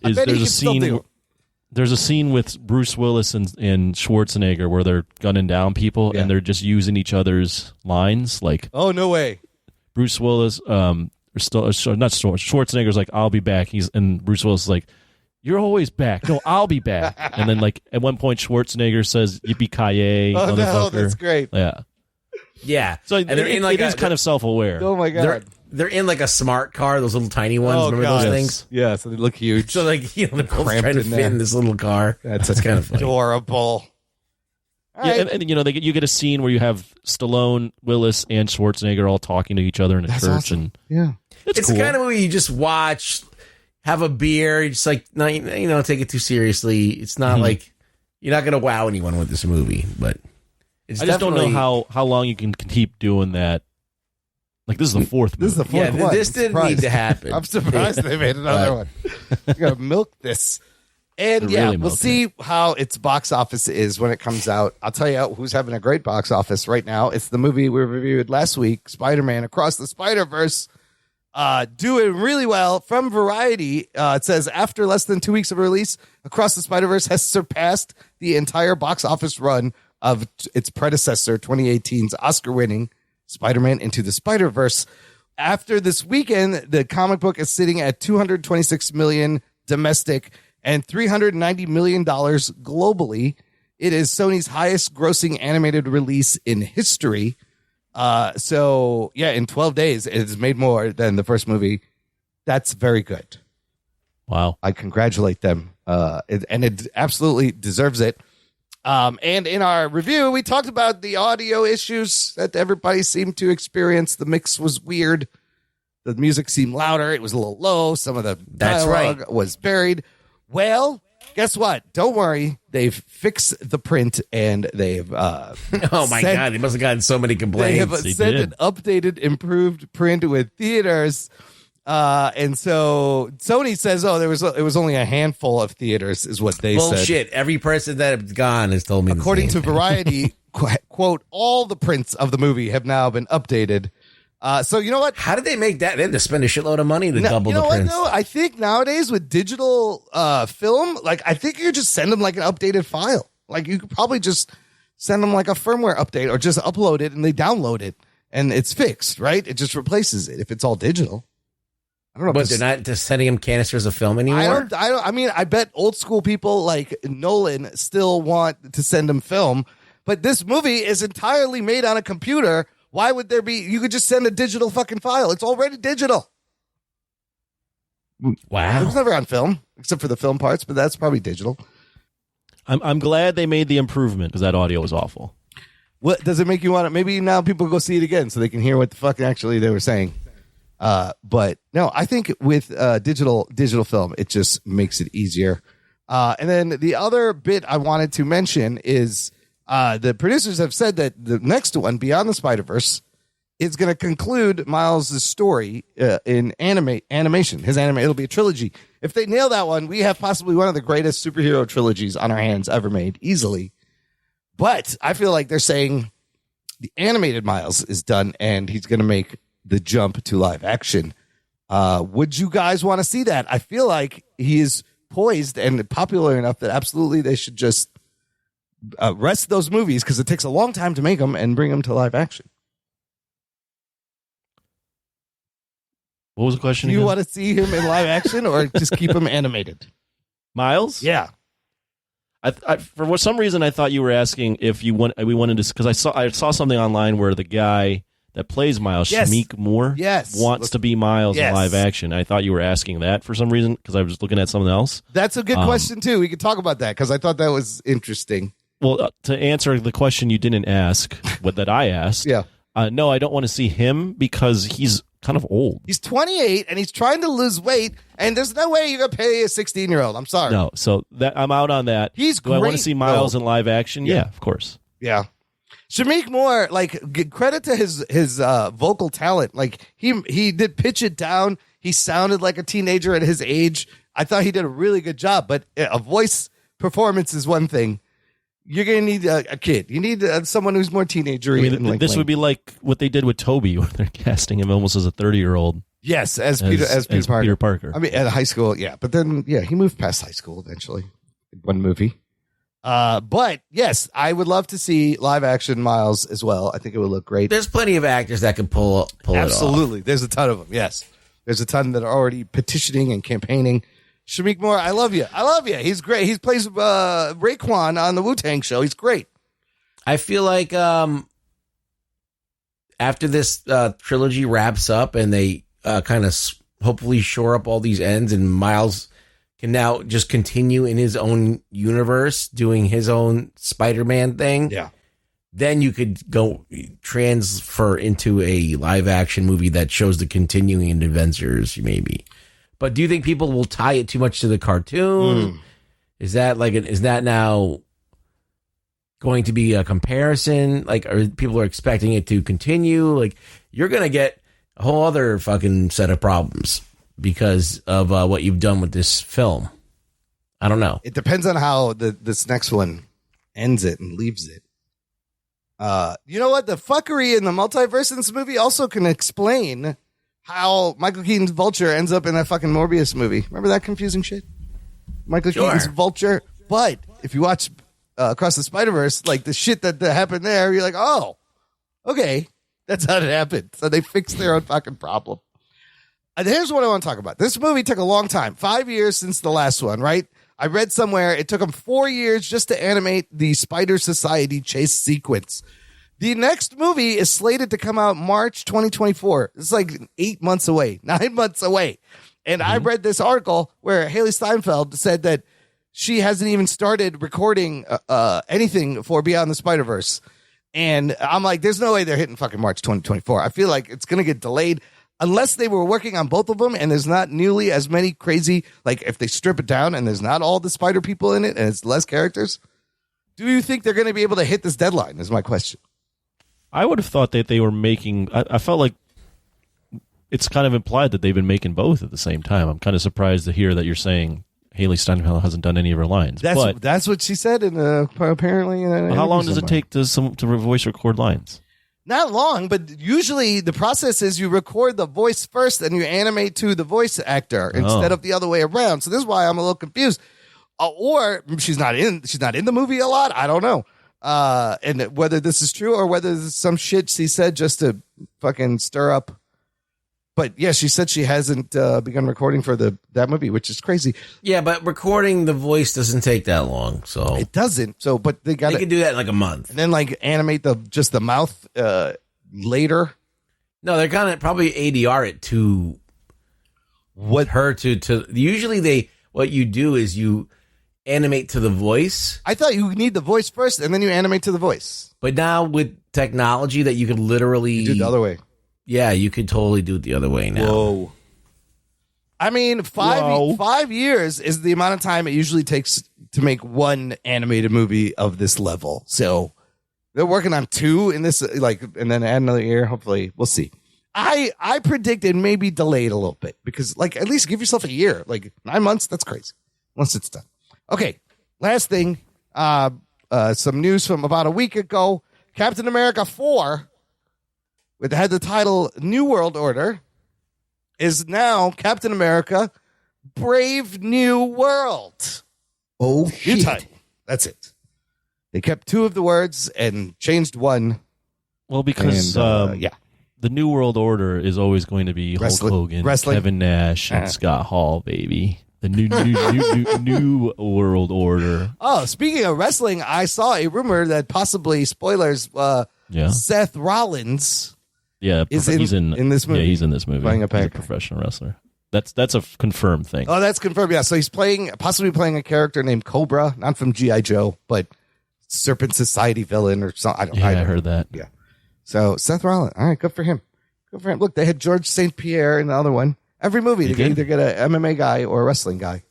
there's a scene with Bruce Willis and Schwarzenegger where they're gunning down people and they're just using each other's lines. Like, oh no way, Bruce Willis, Schwarzenegger's like, I'll be back. And Bruce Willis is like, you're always back. No, I'll be back. And then like at one point Schwarzenegger says, yippee-ki-yay, oh motherfucker. No, that's great. Yeah. So and it is kind of self-aware. Oh my God. They're in like a smart car, those little tiny ones. Remember those things? Yeah, so they look huge. So like they're both trying to fit in this little car. That's kind of funny. Adorable. Yeah, and you get a scene where you have Stallone, Willis, and Schwarzenegger all talking to each other in a church, awesome. and it's cool. the kind of movie you just watch, have a beer, just like not take it too seriously. It's not like you're not going to wow anyone with this movie, but it's I just don't know how long you can keep doing that. Like, this is the 4th movie. This is the 4th one. This didn't need to happen. I'm surprised they made another one. You got to milk this. And They're really we'll see how its box office is when it comes out. I'll tell you who's having a great box office right now. It's the movie we reviewed last week, Spider-Man Across the Spider-Verse. Doing really well. From Variety, it says, after less than 2 weeks of release, Across the Spider-Verse has surpassed the entire box office run of its predecessor, 2018's Oscar-winning Spider-Man Into the Spider-Verse. after this weekend, the comic book is sitting at $226 million domestic and $390 million globally. It is Sony's highest grossing animated release in history. So yeah, in 12 days, it has made more than the first movie. That's very good. Wow. I congratulate them. And it absolutely deserves it. And in our review, we talked about the audio issues that everybody seemed to experience. The mix was weird. The music seemed louder. It was a little low. Some of the dialogue was buried. Well, guess what? Don't worry. They've fixed the print and they've Oh my God, they must have gotten so many they complaints. have sent an updated, improved print with theaters. And so Sony says, "Oh, it was only a handful of theaters," is what they said. Bullshit. Every person that has gone has told me. According the to same. Variety, quote, all the prints of the movie have now been updated. So you know what? How did they make that? They had to spend a shitload of money to double you know the what, prints. though? I think nowadays with digital film, like I think you just send them like an updated file. Like you could probably just send them like a firmware update or just upload it and they download it and it's fixed, right? It just replaces it if it's all digital. I don't know. But they're not just sending them canisters of film anymore. I mean, I bet old school people like Nolan still want to send him film, but this movie is entirely made on a computer. Why would there be? You could just send a digital fucking file. It's already digital. It Wow. was never on film, except for the film parts, but that's probably digital. I'm glad they made the improvement because that audio was awful. What does it make you want to? Maybe now people go see it again so they can hear what the fuck actually they were saying. But no, I think with digital film, it just makes it easier. And then the other bit I wanted to mention is the producers have said that the next one, Beyond the Spider-Verse, is going to conclude Miles' story in animation. It'll be a trilogy. If they nail that one, we have possibly one of the greatest superhero trilogies on our hands ever made, easily. But I feel like they're saying the animated Miles is done and he's going to make the jump to live action. Would you guys want to see that? I feel like he is poised and popular enough that absolutely they should just rest those movies because it takes a long time to make them and bring them to live action. What was the question? Do you again? want to see him in live action or just keep him animated? Miles? Yeah. For some reason, I thought you were asking if we wanted to, because I saw something online where the guy that plays Miles, Yes. Shameik Moore, wants to be Miles in live action. I thought you were asking that for some reason because I was looking at something else. That's a good question, too. We could talk about that because I thought that was interesting. Well, to answer the question you didn't ask, that I asked, Yeah. No, I don't want to see him because he's kind of old. He's 28 and he's trying to lose weight, and there's no way you're going to pay a 16-year-old. I'm sorry. No, so I'm out on that. He's Do I want great, to see Miles though. in live action? Yeah, of course. Yeah. Shameik Moore, give credit to his vocal talent. Like he did pitch it down. He sounded like a teenager at his age. I thought he did a really good job, but a voice performance is one thing. You're going to need a kid. You need someone who's more teenagery. I mean, this would be like what they did with Toby, where they're casting him almost as a 30-year-old. Yes, as Peter Parker. I mean, at high school, yeah. But then, yeah, he moved past high school eventually. One movie. But yes, I would love to see live action Miles as well. I think it would look great. There's plenty of actors that can pull it off. Absolutely. There's a ton of them. Yes. There's a ton that are already petitioning and campaigning. Shameik Moore, I love you. I love you. He's great. He plays Raekwon on the Wu-Tang show. He's great. I feel like after this trilogy wraps up and they kind of hopefully shore up all these ends and Miles can now just continue in his own universe doing his own Spider-Man thing. Yeah. Then you could go transfer into a live action movie that shows the continuing adventures, maybe. But do you think people will tie it too much to the cartoon? Is that now going to be a comparison? Like, are people expecting it to continue? Like, you're going to get a whole other fucking set of problems because of what you've done with this film. I don't know. It depends on how this next one ends it and leaves it. You know what? The fuckery in the multiverse in this movie also can explain how Michael Keaton's Vulture ends up in that fucking Morbius movie. Remember that confusing shit? Michael Keaton's Vulture. But if you watch Across the Spider-Verse, like the shit that happened there, you're like, oh, okay. That's how it happened. So they fixed their own fucking problem. And here's what I want to talk about. This movie took a long time, 5 years since the last one, right? I read somewhere it took them 4 years just to animate the Spider Society chase sequence. The next movie is slated to come out March 2024. It's like 8 months away, 9 months away. And I read this article where Haley Steinfeld said that she hasn't even started recording anything for Beyond the Spider-Verse. And I'm like, there's no way they're hitting fucking March 2024. I feel like it's going to get delayed unless they were working on both of them and there's not nearly as many crazy, like if they strip it down and there's not all the spider people in it and it's less characters. Do you think they're going to be able to hit this deadline is my question. I would have thought that they were making, I felt like it's kind of implied that they've been making both at the same time. I'm kind of surprised to hear that you're saying Haley Steinfeld hasn't done any of her lines. That's what she said in apparently. How long does it take to voice record lines? Not long, but usually the process is you record the voice first and you animate to the voice actor instead of the other way around. So this is why I'm a little confused. Or she's not in the movie a lot. I don't know. And whether this is true or whether this is some shit she said just to fucking stir up. But yeah, she said she hasn't begun recording for that movie, which is crazy. Yeah, but recording the voice doesn't take that long, so it doesn't. So, but they can do that in like a month, and then like animate just the mouth later. No, they're gonna probably ADR it to to. Usually, what you do is you animate to the voice. I thought you need the voice first, and then you animate to the voice. But now with technology, that you could literally do it the other way. Yeah, you could totally do it the other way now. Whoa. I mean, 5 years is the amount of time it usually takes to make one animated movie of this level. So they're working on 2 in this, and then add another year. Hopefully, we'll see. I predicted maybe delayed a little bit because, at least give yourself a year. 9 months, that's crazy. Once it's done. Okay, last thing. Some news from about a week ago. Captain America 4. Which had the title New World Order, is now Captain America Brave New World. Oh, New title. That's it. They kept 2 of the words and changed 1. Well, because the New World Order is always going to be Hulk Hogan, Kevin Nash, and Scott Hall, baby. The new World Order. Oh, speaking of wrestling, I saw a rumor that possibly, spoilers, Seth Rollins... Yeah, he's in this movie. Yeah, he's in this movie. Playing he's a professional wrestler. That's a confirmed thing. Oh, that's confirmed. Yeah, so he's possibly playing a character named Cobra, not from G.I. Joe, but Serpent Society villain or something. I heard that. Yeah. So Seth Rollins. All right, good for him. Good for him. Look, they had George St. Pierre in the other one. Every movie, they either get an MMA guy or a wrestling guy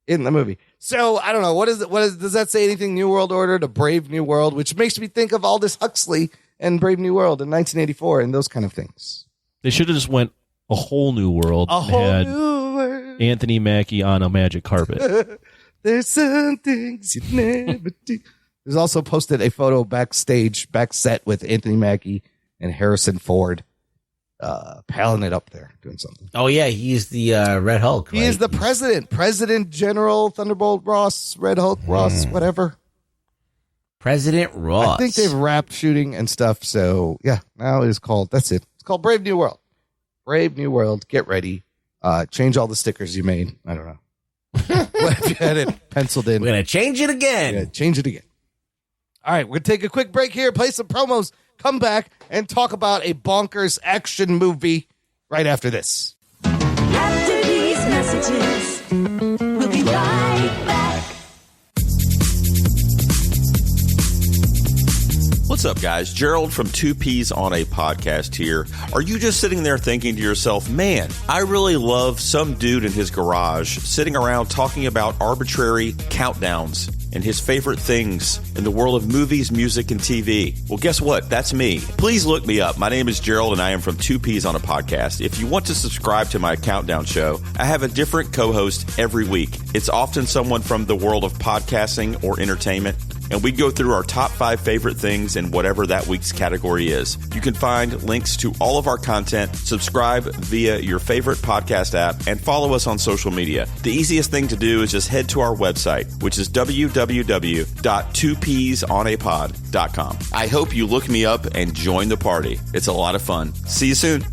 in the movie. So I don't know. What is it? Does that say anything? New World Order to Brave New World, which makes me think of Aldous Huxley and Brave New World in 1984 and those kind of things. They should have just went a whole new world. New world. Anthony Mackie on a magic carpet. There's some things you never do. There's also posted a photo back set with Anthony Mackie and Harrison Ford palling it up there, doing something. Oh, yeah, he's the Red Hulk, right? He is the President General Thunderbolt Ross, Red Hulk Ross, whatever. President Ross. I think they've wrapped shooting and stuff. So, yeah, now it is called, that's it. It's called Brave New World. Brave New World. Get ready. Change all the stickers you made. I don't know. What if you had it penciled in? We're going to change it again. Yeah, change it again. All right, we're going to take a quick break here, play some promos, come back, and talk about a bonkers action movie right after this. After these messages, we'll be right back. What's up, guys? Gerald from Two Peas on a Podcast here. Are you just sitting there thinking to yourself, man, I really love some dude in his garage sitting around talking about arbitrary countdowns and his favorite things in the world of movies, music, and TV? Well, guess what? That's me. Please look me up. My name is Gerald, and I am from Two Peas on a Podcast. If you want to subscribe to my countdown show, I have a different co-host every week. It's often someone from the world of podcasting or entertainment. and we go through our top 5 favorite things in whatever that week's category is. You can find links to all of our content, subscribe via your favorite podcast app, and follow us on social media. The easiest thing to do is just head to our website, which is www.2peasonapod.com. I hope you look me up and join the party. It's a lot of fun. See you soon.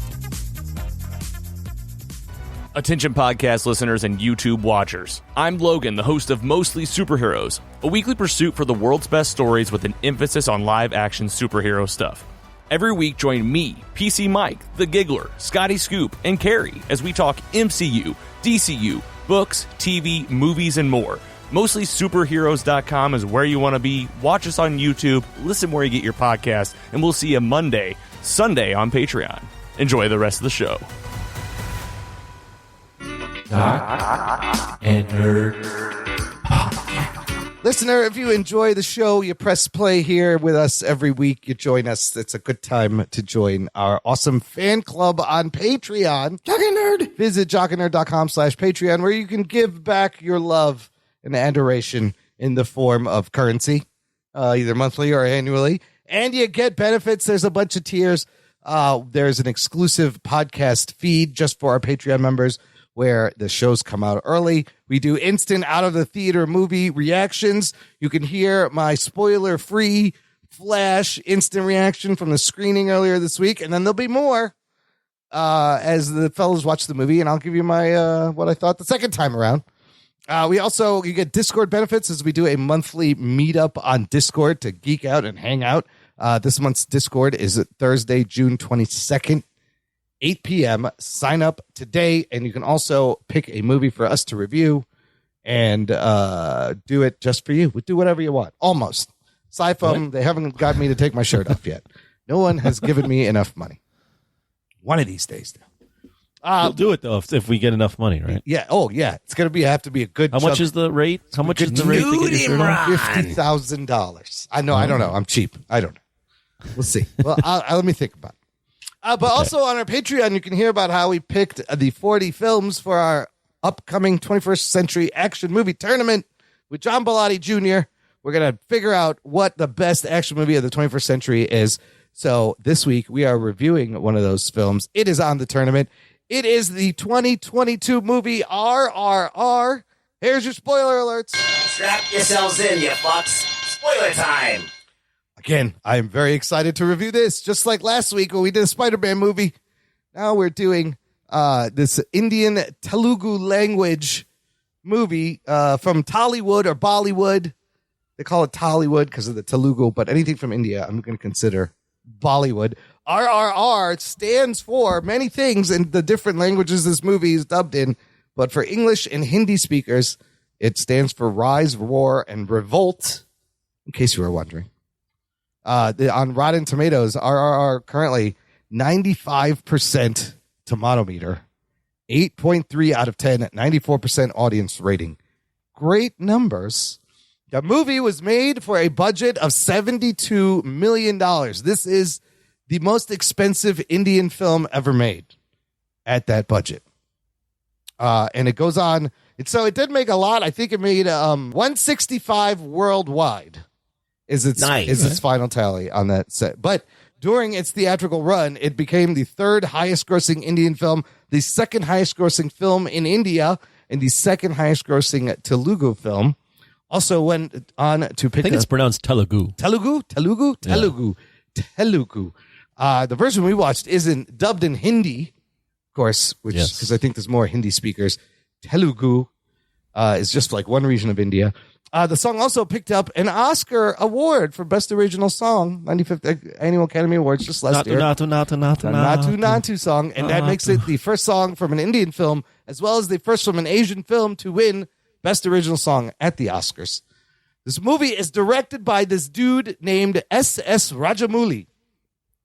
Attention podcast listeners and YouTube watchers. I'm Logan, the host of Mostly Superheroes, a weekly pursuit for the world's best stories with an emphasis on live-action superhero stuff. Every week, join me, PC Mike, The Giggler, Scotty Scoop, and Carrie as we talk MCU, DCU, books, TV, movies, and more. MostlySuperheroes.com is where you want to be. Watch us on YouTube, listen where you get your podcast, and we'll see you Sunday on Patreon. Enjoy the rest of the show. And Nerd. Listener, if you enjoy the show, you press play here with us every week. You join us. It's a good time to join our awesome fan club on Patreon. Jock and Nerd. Visit jockandnerd.com/Patreon, where you can give back your love and adoration in the form of currency, either monthly or annually. And you get benefits. There's a bunch of tiers. There's an exclusive podcast feed just for our Patreon members, where the shows come out early. We do instant out of the theater movie reactions. You can hear my spoiler-free flash instant reaction from the screening earlier this week, and then there'll be more as the fellows watch the movie, and I'll give you my what I thought the second time around. You get Discord benefits as we do a monthly meetup on Discord to geek out and hang out. This month's Discord is Thursday, June 22nd. 8 p.m. Sign up today, and you can also pick a movie for us to review and do it just for you. We'll do whatever you want. Almost. Sci-Fi, they haven't got me to take my shirt off yet. No one has given me enough money. One of these days, though. We'll do it, though, if we get enough money, right? Yeah. Oh, yeah. It's going to have to be a good How much is the rate? How much is the rate to get your shirt off? $50,000. I know. I don't know. I'm cheap. I don't know. We'll see. Well, let me think about it. But also on our Patreon, you can hear about how we picked the 40 films for our upcoming 21st Century Action Movie Tournament with John Bellotti Jr. We're going to figure out what the best action movie of the 21st century is. So this week, we are reviewing one of those films. It is on the tournament. It is the 2022 movie RRR. Here's your spoiler alerts. Strap yourselves in, you fucks. Spoiler time. Again, I am very excited to review this, just like last week when we did a Spider-Man movie. Now we're doing this Indian Telugu language movie from Tollywood or Bollywood. They call it Tollywood because of the Telugu, but anything from India, I'm going to consider Bollywood. RRR stands for many things in the different languages this movie is dubbed in, but for English and Hindi speakers, it stands for Rise, Roar, and Revolt, in case you were wondering. On Rotten Tomatoes, RRR currently 95% tomato meter, 8.3 out of 10, 94% audience rating. Great numbers. The movie was made for a budget of $72 million. This is the most expensive Indian film ever made at that budget. And it goes on. So it did make a lot. I think it made 165 worldwide. Is its final tally on that set. But during its theatrical run, it became the third highest grossing Indian film, the second highest grossing film in India, and the second highest grossing Telugu film. Also went on to pick I think it's pronounced Telugu. Telugu. The version we watched isn't dubbed in Hindi, of course, because I think there's more Hindi speakers. Telugu is just like one region of India. The song also picked up an Oscar award for Best Original Song, 95th Annual Academy Awards just last year. Natu song, and that makes it the first song from an Indian film, as well as the first from an Asian film to win Best Original Song at the Oscars. This movie is directed by this dude named S.S. Rajamouli.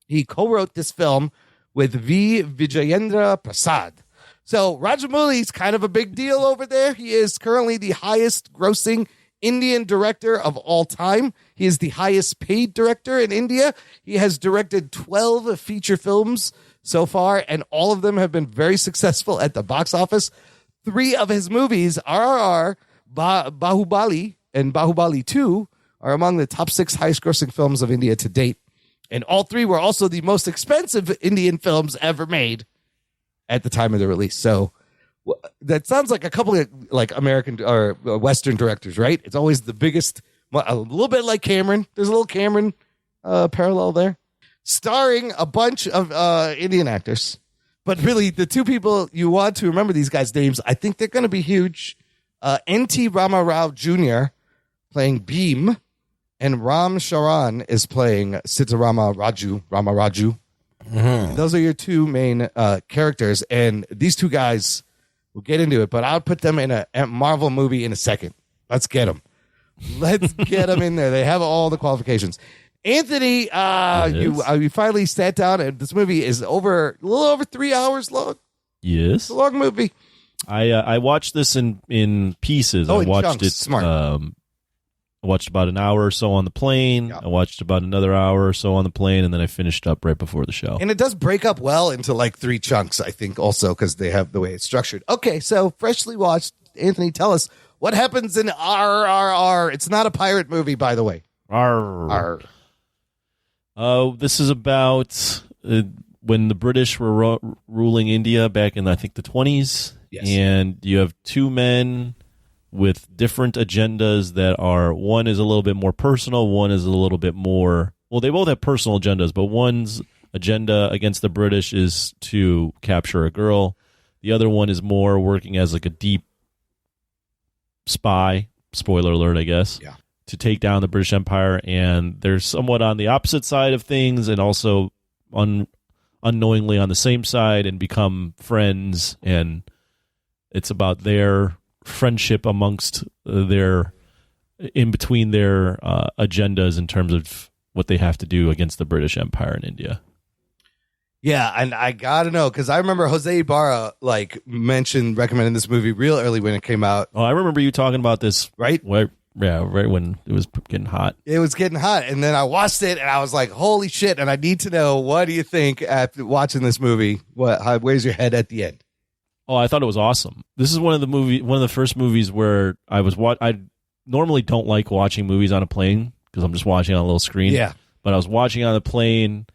He co-wrote this film with V. Vijayendra Prasad. So Rajamouli's kind of a big deal over there. He is currently the highest grossing Indian director of all time. He is the highest paid director in India. He has directed 12 feature films so far, and all of them have been very successful at the box office. 3 of his movies, RRR, Bahubali, and Bahubali 2, are among the top 6 highest-grossing films of India to date. And all 3 were also the most expensive Indian films ever made at the time of the release. So that sounds like a couple of like American or Western directors, right? It's always the biggest, a little bit like Cameron. There's a little Cameron parallel there. Starring a bunch of Indian actors. But really, the 2 people you want to remember these guys' names, I think they're going to be huge. N.T. Rama Rao Jr. playing Bhim, and Ram Charan is playing Sitarama Raju. Mm-hmm. Those are your 2 main characters, and these 2 guys, we'll get into it, but I'll put them in a Marvel movie in a second. Let's get them. Let's get them in there. They have all the qualifications. Anthony, you finally sat down, and this movie is a little over 3 hours long. Yes. It's a long movie. I watched this in pieces. Oh, I watched chunks. it. Smart. I watched about an hour or so on the plane. Yeah. I watched about another hour or so on the plane, and then I finished up right before the show. And it does break up well into like 3 chunks, I think, also because they have the way it's structured. Okay, so freshly watched. Anthony, tell us what happens in RRR. It's not a pirate movie, by the way. Arr. This is about when the British were ruling India back in, I think, the 20s. Yes. And you have 2 men with different agendas that are, one is a little bit more personal, one is a little bit more, well, they both have personal agendas, but one's agenda against the British is to capture a girl. The other one is more working as like a deep spy, spoiler alert, I guess, to take down the British Empire. And they're somewhat on the opposite side of things and also unknowingly on the same side and become friends. And it's about their friendship amongst in between their agendas in terms of what they have to do against the British Empire in India. Yeah, and I gotta know because I remember Jose Ibarra recommending this movie real early when it came out. Oh, I remember you talking about this, right? Right when it was getting hot. It was getting hot, and then I watched it, and I was like, "Holy shit!" And I need to know, what do you think after watching this movie? Where's your head at the end? Oh, I thought it was awesome. This is one of the first movies where I normally don't like watching movies on a plane because I'm just watching on a little screen. Yeah. But I was watching on the plane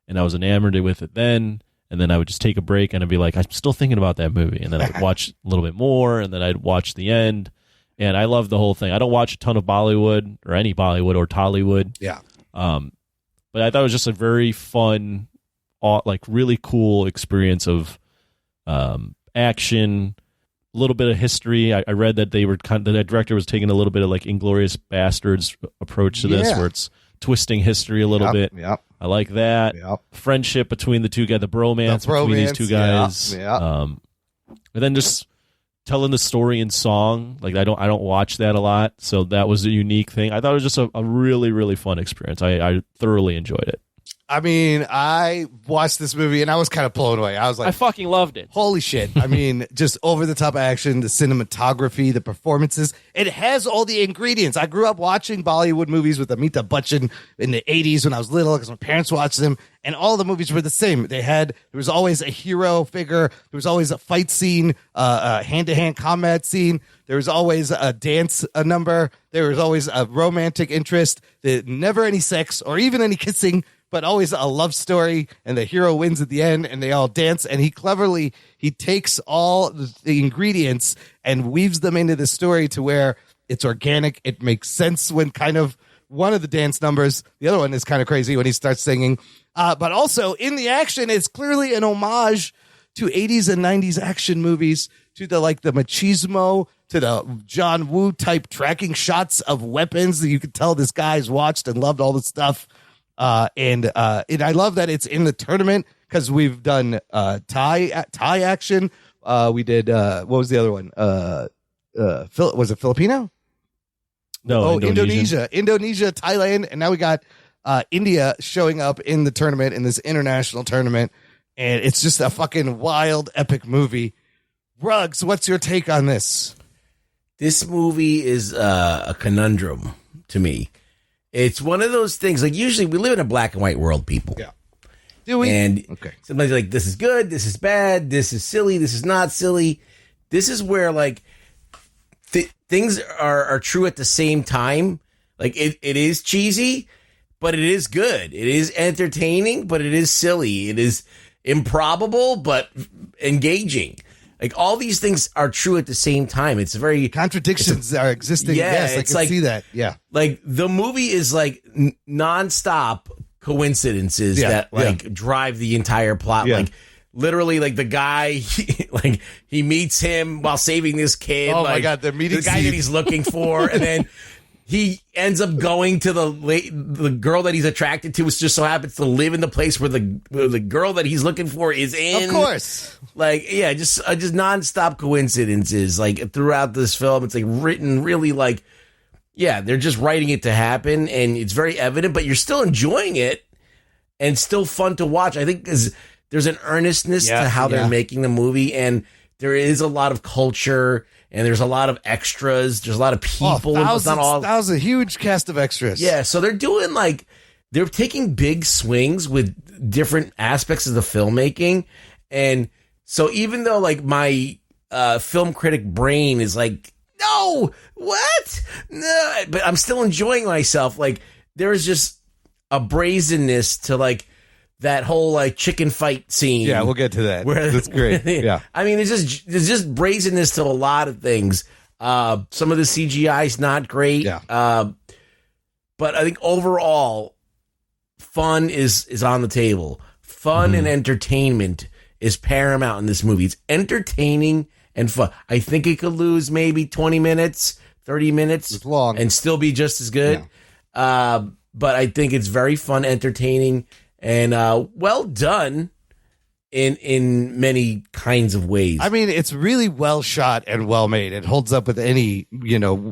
and I was enamored with it then. And then I would just take a break and I'd be like, I'm still thinking about that movie. And then I would watch a little bit more and then I'd watch the end. And I love the whole thing. I don't watch a ton of Bollywood or any Bollywood or Tollywood. Yeah. But I thought it was just a very fun, really cool experience of action, a little bit of history. I read that the director was taking a little bit of like Inglourious Bastards approach to this, where it's twisting history a little bit. Yep. I like that. Yep. Friendship between the 2 guys, the bromance between these 2 guys. Yeah. And then just telling the story in song. Like I don't watch that a lot, so that was a unique thing. I thought it was just a really, really fun experience. I thoroughly enjoyed it. I mean, I watched this movie and I was kind of blown away. I was like, I fucking loved it. Holy shit. I mean, just over the top action, the cinematography, the performances. It has all the ingredients. I grew up watching Bollywood movies with Amitabh Bachchan in the 80s when I was little because my parents watched them, and all the movies were the same. There was always a hero figure. There was always a fight scene, a hand-to-hand combat scene. There was always a dance number. There was always a romantic interest. Never any sex or even any kissing, but always a love story, and the hero wins at the end, and they all dance, and he takes all the ingredients and weaves them into the story to where it's organic. It makes sense when kind of one of the dance numbers, the other one is kind of crazy when he starts singing, but also in the action, it's clearly an homage to 80s and 90s action movies, to the machismo, to the John Woo type tracking shots of weapons that you could tell this guy's watched and loved all the stuff. And I love that it's in the tournament because we've done Thai action. We did what was the other one? Was it Filipino? No, Indonesia, Thailand, and now we got India showing up in the tournament, in this international tournament, and it's just a fucking wild, epic movie. Ruggs, what's your take on this? This movie is a conundrum to me. It's one of those things, like usually we live in a black and white world, people. Yeah. Do we? And okay. Somebody's like, this is good, this is bad, this is silly, this is not silly. This is where like things are true at the same time, Like it is cheesy, but it is good. It is entertaining, but it is silly. It is improbable, but engaging. Like all these things are true at the same time. It's very Contradictions are existing. Yeah, Yes, I it's can like- see that. Yeah. like the movie is like nonstop coincidences that like drive the entire plot. Yeah. Like literally, like the guy, like he meets him while saving this kid. Oh, my like, God, the meeting guy scene. that he's looking for, and then he ends up going to the girl that he's attracted to, which just so happens to live in the place where the girl that he's looking for is in. Of course. Like, yeah, just nonstop coincidences. Like throughout this film, it's like written really like, yeah, they're just writing it to happen, and it's very evident, but you're still enjoying it and still fun to watch. I think there's an earnestness to how they're making the movie, and there is a lot of culture, and there's a lot of extras. There's a lot of people. It's not all. That was a huge cast of extras. Yeah, so they're doing like they're taking big swings with different aspects of the filmmaking, and so even though like my film critic brain is like, no, what? No, but I'm still enjoying myself. Like there is just a brazenness to like that whole like chicken fight scene. Yeah, we'll get to that. That's great. Yeah. I mean, there's just brazenness to a lot of things. Some of the CGI is not great. Yeah. But I think overall, fun is on the table. Fun and entertainment is paramount in this movie. It's entertaining and fun. I think it could lose maybe 20 minutes, 30 minutes. It's long. And still be just as good. Yeah. But I think it's very fun, entertaining, and well done in many kinds of ways. I mean, it's really well shot and well made. It holds up with any,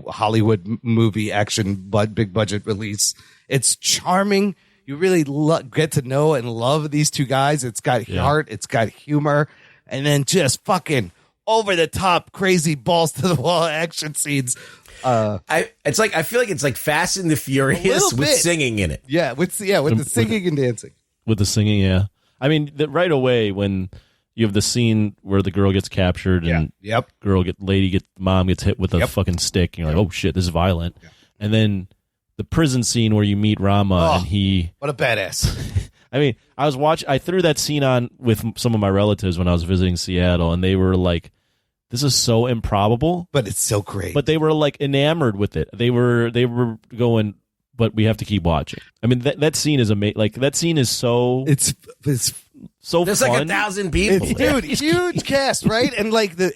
Hollywood movie action, big budget release. It's charming. You really get to know and love these two guys. It's got heart. It's got humor. And then just fucking over the top, crazy balls to the wall action scenes. I feel like it's like Fast and the Furious with singing in it. Yeah, with the singing and dancing. With the singing, yeah. I mean, right away when you have the scene where the girl gets captured and mom gets hit with a fucking stick, and you're like, oh shit, this is violent. Yeah. And then the prison scene where you meet Rama and what a badass. I mean, I threw that scene on with some of my relatives when I was visiting Seattle, and they were like, this is so improbable, but it's so great. But they were like enamored with it. They were going, but we have to keep watching. I mean, that scene is amazing. Like that scene is so so there's fun. like 1,000 people, dude. Huge cast, right? And like the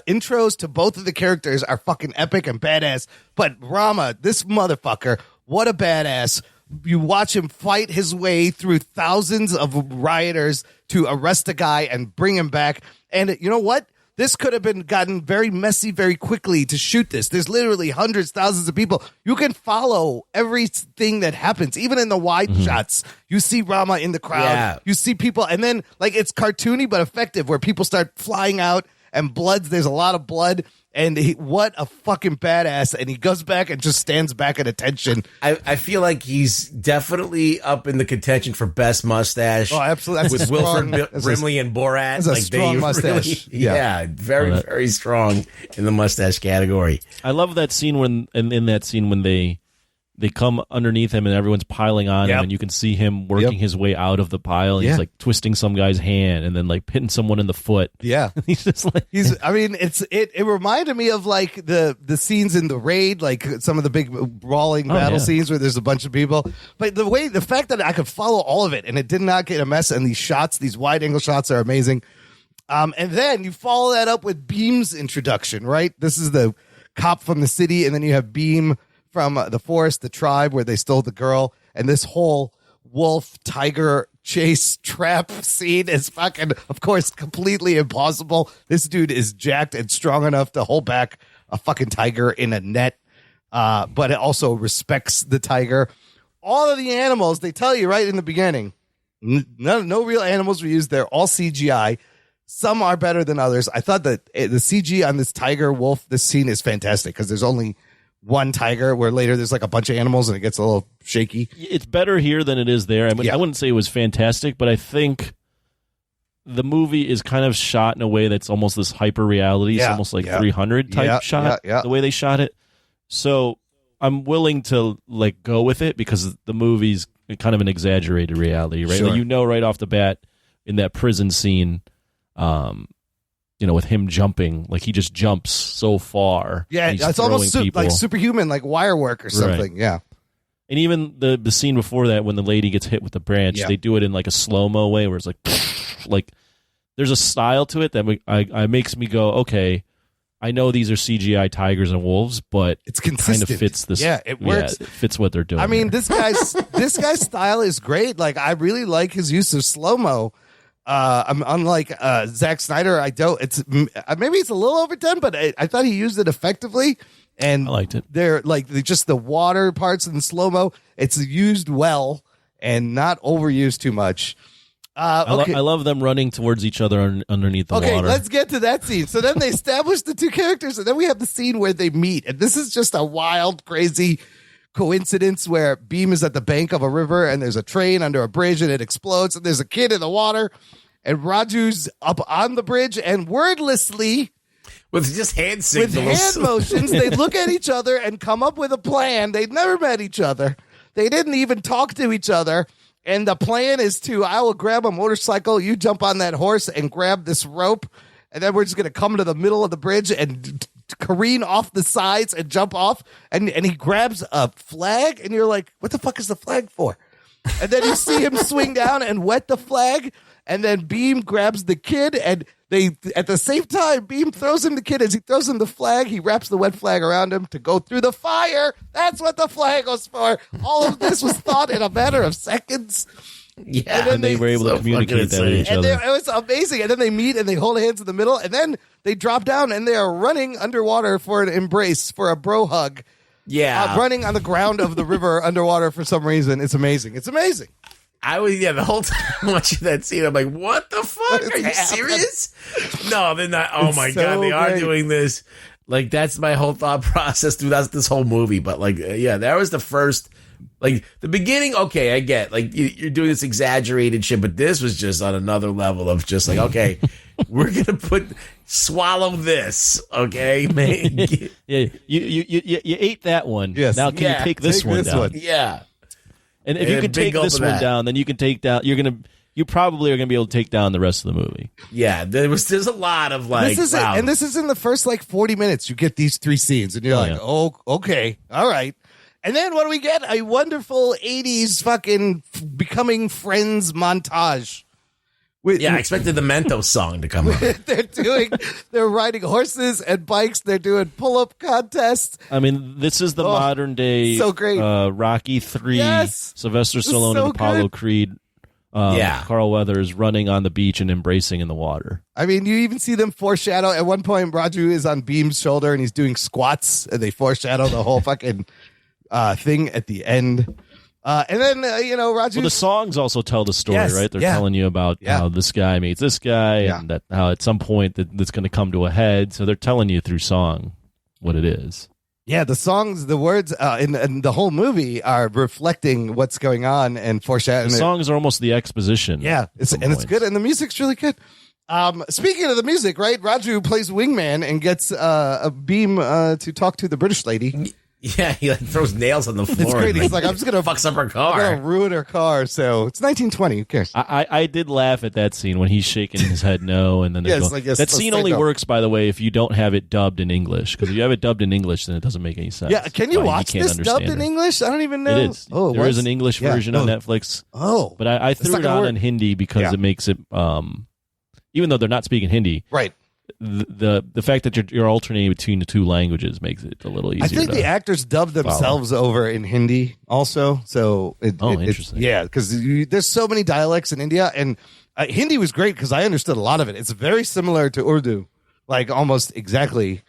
intros to both of the characters are fucking epic and badass. But Rama, this motherfucker, what a badass! You watch him fight his way through thousands of rioters to arrest a guy and bring him back. And you know what? This could have been gotten very messy very quickly to shoot this. There's literally hundreds, thousands of people. You can follow everything that happens, even in the wide shots. You see Rama in the crowd. Yeah. You see people, and then like it's cartoony but effective, where people start flying out and there's a lot of blood. And what a fucking badass. And he goes back and just stands back at attention. I feel like he's definitely up in the contention for best mustache. Oh, absolutely. With Wilford Brimley and Borat. That's a strong mustache. Yeah, very, very strong in the mustache category. I love that scene when that scene when they come underneath him and everyone's piling on him, and you can see him working his way out of the pile. And he's like twisting some guy's hand and then like hitting someone in the foot. Yeah. He's just like, it reminded me of like the scenes in The Raid, like some of the big brawling battle scenes where there's a bunch of people. But the fact that I could follow all of it and it did not get a mess, and these wide angle shots are amazing. And then you follow that up with Beam's introduction, right? This is the cop from the city, and then you have Beam from the forest, the tribe where they stole the girl, and this whole wolf tiger chase trap scene is fucking, of course, completely impossible. This dude is jacked and strong enough to hold back a fucking tiger in a net, but it also respects the tiger. All of the animals, they tell you right in the beginning, no real animals were used. They're all CGI. Some are better than others. I thought that the CG on this tiger wolf, this scene is fantastic because there's only one tiger, where later there's like a bunch of animals and it gets a little shaky. It's better here than it is there. I mean, I wouldn't say it was fantastic, but I think the movie is kind of shot in a way that's almost this hyper reality. It's almost like 300 type shot, the way they shot it. So I'm willing to like go with it because the movie's kind of an exaggerated reality, right? Sure. Like, you know, right off the bat in that prison scene, you know, with him jumping, like he just jumps so far. Yeah, and he's it's almost throwing people. like superhuman, like wire work or something. Right. Yeah. And even the scene before that, when the lady gets hit with the branch, Yeah. they do it in like a slow-mo way where it's like there's a style to it that I makes me go, okay, I know these are CGI tigers and wolves, but It's kind consistent. of fits this. Yeah, it works. it fits what they're doing. I mean, here. this guy's style is great. Like, I really like his use of slow mo. I'm unlike Zack Snyder. I don't. It's maybe it's a little overdone, but I thought he used it effectively. And I liked it. They're like just the water parts in slow mo. It's used well and not overused too much. Okay. I love them running towards each other underneath the Okay, water. let's get to that scene. So then they establish the two characters, and then we have the scene where they meet. And this is just a wild, crazy coincidence where Beam is at the bank of a river, and there's a train under a bridge, and it explodes, and there's a kid in the water, and Raju's up on the bridge, and wordlessly, With just hand signals. with hand motions, they look at each other and come up with a plan. They'd never met each other. They didn't even talk to each other. And the plan is I will grab a motorcycle, you jump on that horse and grab this rope, and then we're just going to come to the middle of the bridge and careen off the sides and jump off. And he grabs a flag, and you're like, what the fuck is the flag for? And then you see him swing down and wet the flag, and then Beam grabs the kid, and they at the same time, Beam throws him the kid. As he throws him the flag, he wraps the wet flag around him to go through the fire. That's what the flag was for. All of this was thought in a matter of seconds. Yeah, and they were able to communicate that with each And other. it was amazing. And then they meet and they hold hands in the middle, and then they drop down and they are running underwater for an embrace, for a bro hug. Yeah. Running on the ground of the river underwater for some reason. It's amazing. It's amazing. I was, the whole time watching that scene, I'm like, what the fuck? Are you serious? No, they're not. Oh It's my so God, they are great. doing this. Like, that's my whole thought process through this whole movie. But, like, yeah, that was the first, like, the beginning, okay, I get, like, you're doing this exaggerated shit, but this was just on another level of just like, okay, we're going to swallow this, okay, man? Yeah, you ate that one. Yes. Now can Yeah, you take this take one this down? one. Yeah. And if And you a can big take gulp this of one that. down, then you can take down. You probably are gonna be able to take down the rest of the movie. Yeah, there's a lot of, like, This is wow. it. And this is in the first like 40 minutes. You get these three scenes, and you're like, yeah. oh, okay, all right. And then what do we get? A wonderful 80s fucking becoming friends montage. With, Yeah, I expected the Mentos song to come up. they're riding horses and bikes. They're doing pull-up contests. I mean, this is the modern day so great. Rocky 3, Yes. Sylvester This is Stallone so and Apollo good. Creed. Yeah. Carl Weathers running on the beach and embracing in the water. I mean, you even see them foreshadow. At one point, Raju is on Beam's shoulder and he's doing squats, and they foreshadow the whole fucking thing at the end. And then, Raju. Well, the songs also tell the story, Yes, right? They're yeah. telling you about Yeah. how this guy meets this guy, Yeah. and that how at some point that's going to come to a head. So they're telling you through song what it is. Yeah, the songs, the words in the whole movie are reflecting what's going on and foreshadowing. The songs are almost the exposition. Yeah, it's some it's points. good, and the music's really good. Speaking of the music, right? Raju plays wingman and gets a Beam to talk to the British lady. Yeah, he like throws nails on the floor. It's great. and, He's like, I'm just gonna fucks up her I'm gonna car. ruin her car. So it's 1920. Who cares? I did laugh at that scene when he's shaking his head no, and then they're Yes, going- like, yes, that let's scene say only no. works, by the way, if you don't have it dubbed in English. Because if you have it dubbed in English, then it doesn't make any sense. Yeah, can you Why he watch can't this dubbed understand in her. English? I don't even know. It is. Oh, There is what? an English Yeah. version on Netflix. Oh, But I It's threw not it gonna on work. in Hindi because Yeah. it makes it, even though they're not speaking Hindi, right. the fact that you're alternating between the two languages makes it a little easier. I think to, the actors dubbed themselves over in Hindi also. So interesting. Yeah, because there's so many dialects in India, and Hindi was great because I understood a lot of it. It's very similar to Urdu, like almost exactly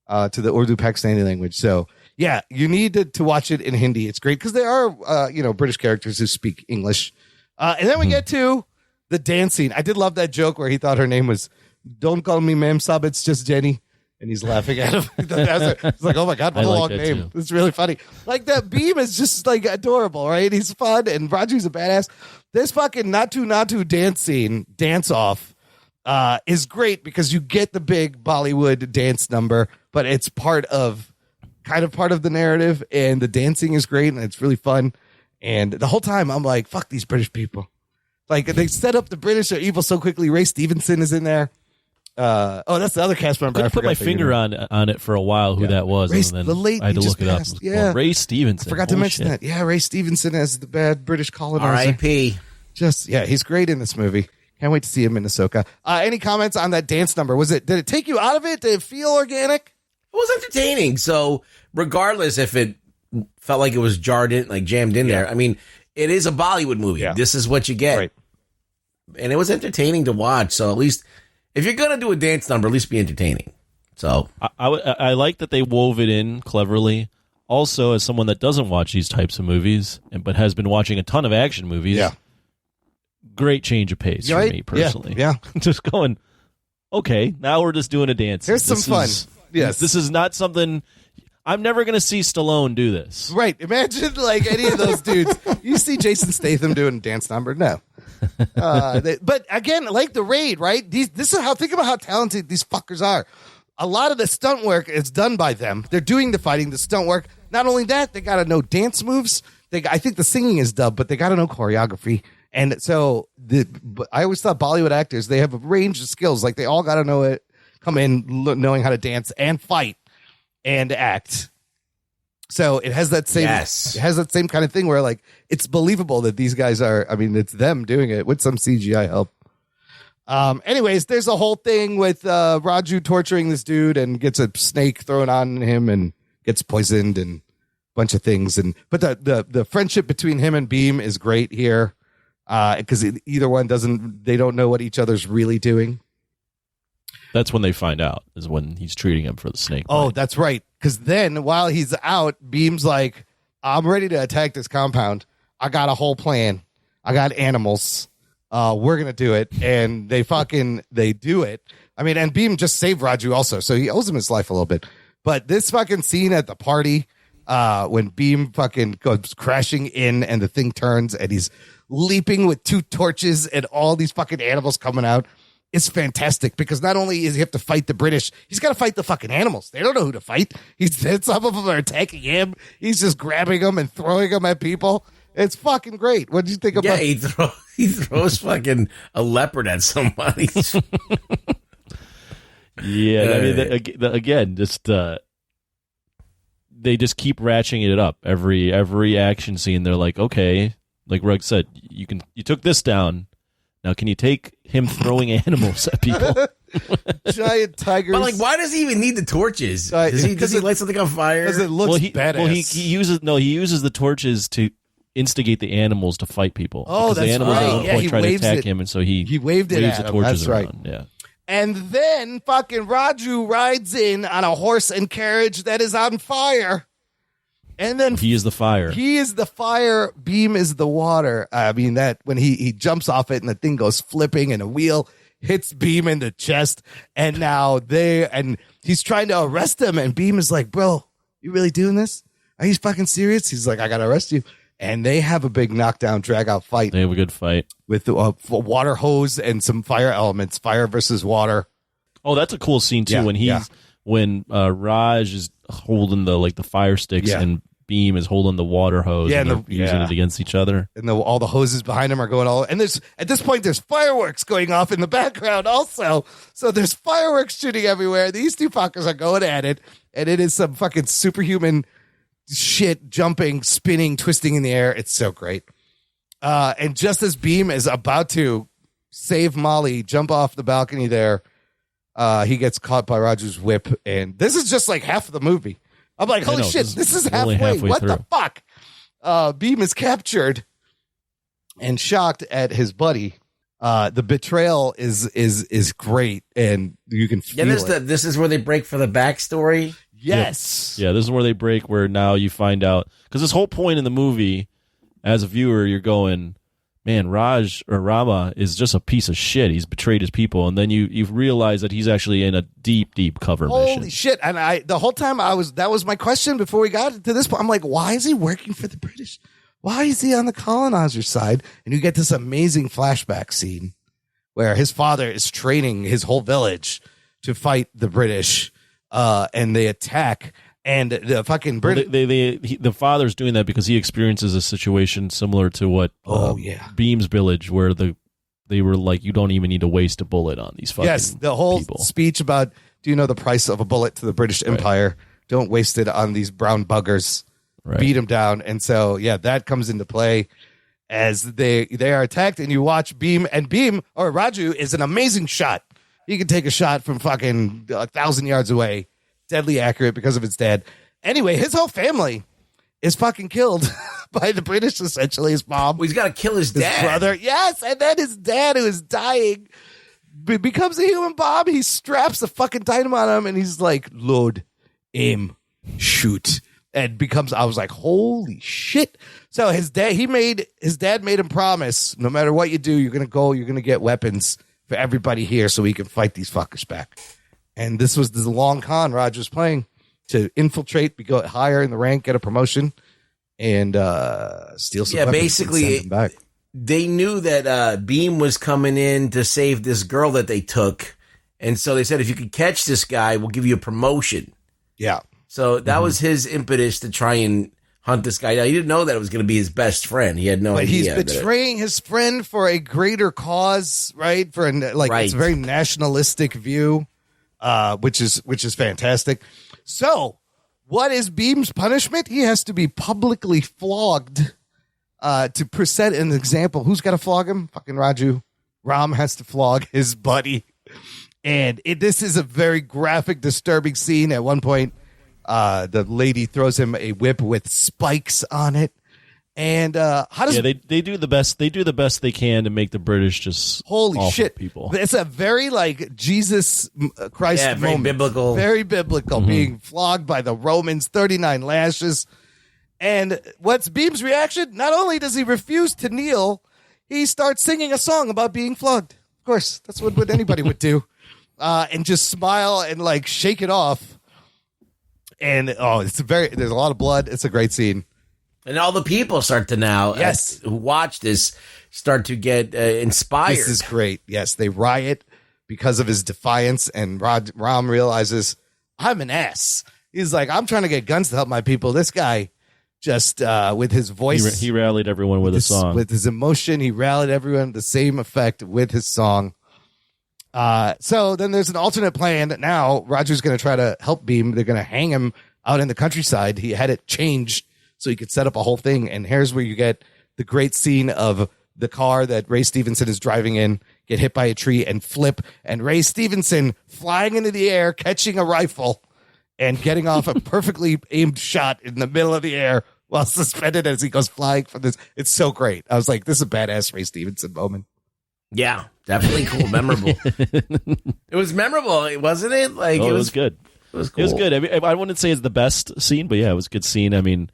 to the Urdu Pakistani language. So yeah, you need to watch it in Hindi. It's great because there are British characters who speak English, and then we get to the dancing. I did love that joke where he thought her name was "Don't call me Ma'am Sab, it's just Jenny." And he's laughing at him. It's like, oh my God, what I a like long that name. too. It's really funny. Like that Beam is just like adorable, right? He's fun and Raju's a badass. This fucking Natu dance off is great because you get the big Bollywood dance number, but it's part of kind of part of the narrative, and the dancing is great, and it's really fun. And the whole time I'm like, fuck these British people. Like, they set up the British are evil so quickly. Ray Stevenson is in there. That's the other cast member. I put my finger on it for a while who that was, and then the late, I had to look it up. passed, yeah. Ray Stevenson. I forgot to mention that. Yeah, Ray Stevenson as the bad British colonizer. R.I.P. He's great in this movie. Can't wait to see him in Ahsoka. Any comments on that dance number? Did it take you out of it? Did it feel organic? It was entertaining. So regardless if it felt like it was jammed in there, I mean, it is a Bollywood movie. Yeah. This is what you get. Right. And it was entertaining to watch. So at least if you're going to do a dance number, at least be entertaining. So I like that they wove it in cleverly. Also, as someone that doesn't watch these types of movies, but has been watching a ton of action movies, great change of pace for me personally. Yeah. Just going, okay, now we're just doing a dance. Here's some fun. Yes. This is not something... I'm never going to see Stallone do this. Right. Imagine like any of those dudes. You see Jason Statham doing a dance number? No. But again, like the Raid, right? This is how, think about how talented these fuckers are. A lot of the stunt work is done by them. They're doing the fighting, the stunt work. Not only that, they got to know dance moves. I think the singing is dubbed, but they got to know choreography. And so I always thought Bollywood actors, they have a range of skills. Like they all got to know it, come in knowing how to dance and fight and act. So it has that same, it has that same kind of thing where like, it's believable that these guys are, I mean, it's them doing it with some CGI help. Anyways, there's a whole thing with Raju torturing this dude and gets a snake thrown on him and gets poisoned and a bunch of things. But the friendship between him and Beam is great here because either one they don't know what each other's really doing. That's when they find out, is when he's treating him for the snake bite. Oh, that's right. Because then while he's out, Beam's like, I'm ready to attack this compound. I got a whole plan. I got animals. We're going to do it. And they do it. I mean, and Beam just saved Raju also. So he owes him his life a little bit. But this fucking scene at the party, when Beam fucking goes crashing in and the thing turns and he's leaping with 2 torches and all these fucking animals coming out. It's fantastic because not only is he have to fight the British, he's got to fight the fucking animals. They don't know who to fight. Some of them are attacking him. He's just grabbing them and throwing them at people. It's fucking great. What did you think about? Yeah, he throws fucking a leopard at somebody. Yeah, I mean, again, just they just keep ratcheting it up. Every action scene, they're like, okay, like Rugg said, you took this down. Now, can you take him throwing animals at people? Giant tigers. But like, why does he even need the torches? Does he light something on fire? Because it looks badass. Well, he uses the torches to instigate the animals to fight people. Oh, because that's the animals right. at one point try to attack him, and so he waved it waves at the him. torches That's right. around. Yeah. And then fucking Raju rides in on a horse and carriage that is on fire. And then he is the fire. He is the fire. Beam is the water. I mean, that when he jumps off it and the thing goes flipping and a wheel hits Beam in the chest. And now he's trying to arrest him. And Beam is like, bro, you really doing this? Are you fucking serious? He's like, I got to arrest you. And they have a big knockdown, drag out fight. They have a good fight with the water hose and some fire elements, fire versus water. Oh, that's a cool scene too. When Raj is holding the fire sticks and Beam is holding the water hose and they're using it against each other. And all the hoses behind him are going and at this point there's fireworks going off in the background also. So there's fireworks shooting everywhere. These two fuckers are going at it. And it is some fucking superhuman shit, jumping, spinning, twisting in the air. It's so great. And just as Beam is about to save Molly, jump off the balcony there, he gets caught by Raju's whip. And this is just like half of the movie. I'm like, holy shit, this is halfway. What the fuck? Beam is captured and shocked at his buddy. The betrayal is great, and you can feel it. This is where they break for the backstory. Yes. Yeah, this is where they break, where now you find out. Because this whole point in the movie, as a viewer, you're going, man, Rama is just a piece of shit. He's betrayed his people. And then you realize that he's actually in a deep, deep cover mission. Holy shit. And the whole time that was my question before we got to this point. I'm like, why is he working for the British? Why is he on the colonizer side? And you get this amazing flashback scene where his father is training his whole village to fight the British. And they attack. And the fucking British. The father's doing that because he experiences a situation similar to what Beam's village, where they were like, you don't even need to waste a bullet on these fucking the whole people. speech about, do you know the price of a bullet to the British Empire? Don't waste it on these brown buggers. Right. Beat them down. And so, that comes into play as they are attacked, and you watch Beam, and Raju is an amazing shot. He can take a shot from fucking 1,000 yards away. Deadly accurate because of his dad. Anyway, his whole family is fucking killed by the British, essentially. His mom. Well, he's got to kill his dad. Brother. Yes, and then his dad, who is dying, becomes a human bomb. He straps the fucking dynamite on him, and he's like, load, aim, shoot. And becomes, I was like, holy shit. So his dad made him promise, no matter what you do, you're going to get weapons for everybody here so we can fight these fuckers back. And this was the long con Roger's playing to infiltrate, go higher in the rank, get a promotion, and steal some weapons. Basically, and send them back. They knew that Beam was coming in to save this girl that they took. And so they said, if you could catch this guy, we'll give you a promotion. Yeah. So that was his impetus to try and hunt this guy down. He didn't know that it was going to be his best friend. He had no idea. But he's betraying his friend for a greater cause, right? It's a very nationalistic view, which is fantastic. So, what is Beam's punishment? He has to be publicly flogged to set an example. Who's got to flog him? Fucking Raju. Ram has to flog his buddy. And this is a very graphic, disturbing scene. At one point, the lady throws him a whip with spikes on it. And how does they do the best they can to make the British just holy awful shit people. It's a very like Jesus Christ very moment. biblical. Very biblical, being flogged by the Romans, 39 lashes. And what's Beam's reaction? Not only does he refuse to kneel, he starts singing a song about being flogged. Of course, that's what anybody would do. And just smile and like shake it off. And there's a lot of blood. It's a great scene. And all the people start to now, who watch this, start to get inspired. This is great. Yes, they riot because of his defiance, and Ram realizes, I'm an ass. He's like, I'm trying to get guns to help my people. This guy just, with his voice. He rallied everyone with a song. With his emotion, he rallied everyone, the same effect with his song. So then there's an alternate plan. Now Roger's going to try to help Beam. They're going to hang him out in the countryside. He had it changed so he could set up a whole thing. And here's where you get the great scene of the car that Ray Stevenson is driving in, get hit by a tree and flip. And Ray Stevenson flying into the air, catching a rifle and getting off a perfectly aimed shot in the middle of the air while suspended as he goes flying from this. It's so great. I was like, this is a badass Ray Stevenson moment. Yeah, definitely cool, memorable. It was memorable, wasn't it? Like it was good. It was cool. It was good. I mean, I wouldn't say it's the best scene, but yeah, it was a good scene. I mean,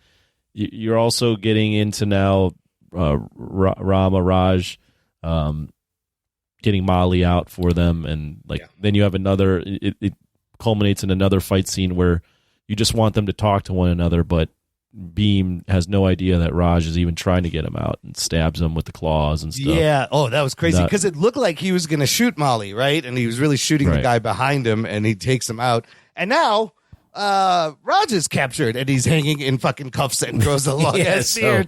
you're also getting into now Raj getting Molly out for them, and then you have another. It culminates in another fight scene where you just want them to talk to one another, but Beam has no idea that Raj is even trying to get him out and stabs him with the claws and stuff. Yeah. Oh, that was crazy because it looked like he was going to shoot Molly, right? And he was really shooting the guy behind him, and he takes him out. And now Raj is captured, and he's hanging in fucking cuffs and grows a long ass beard.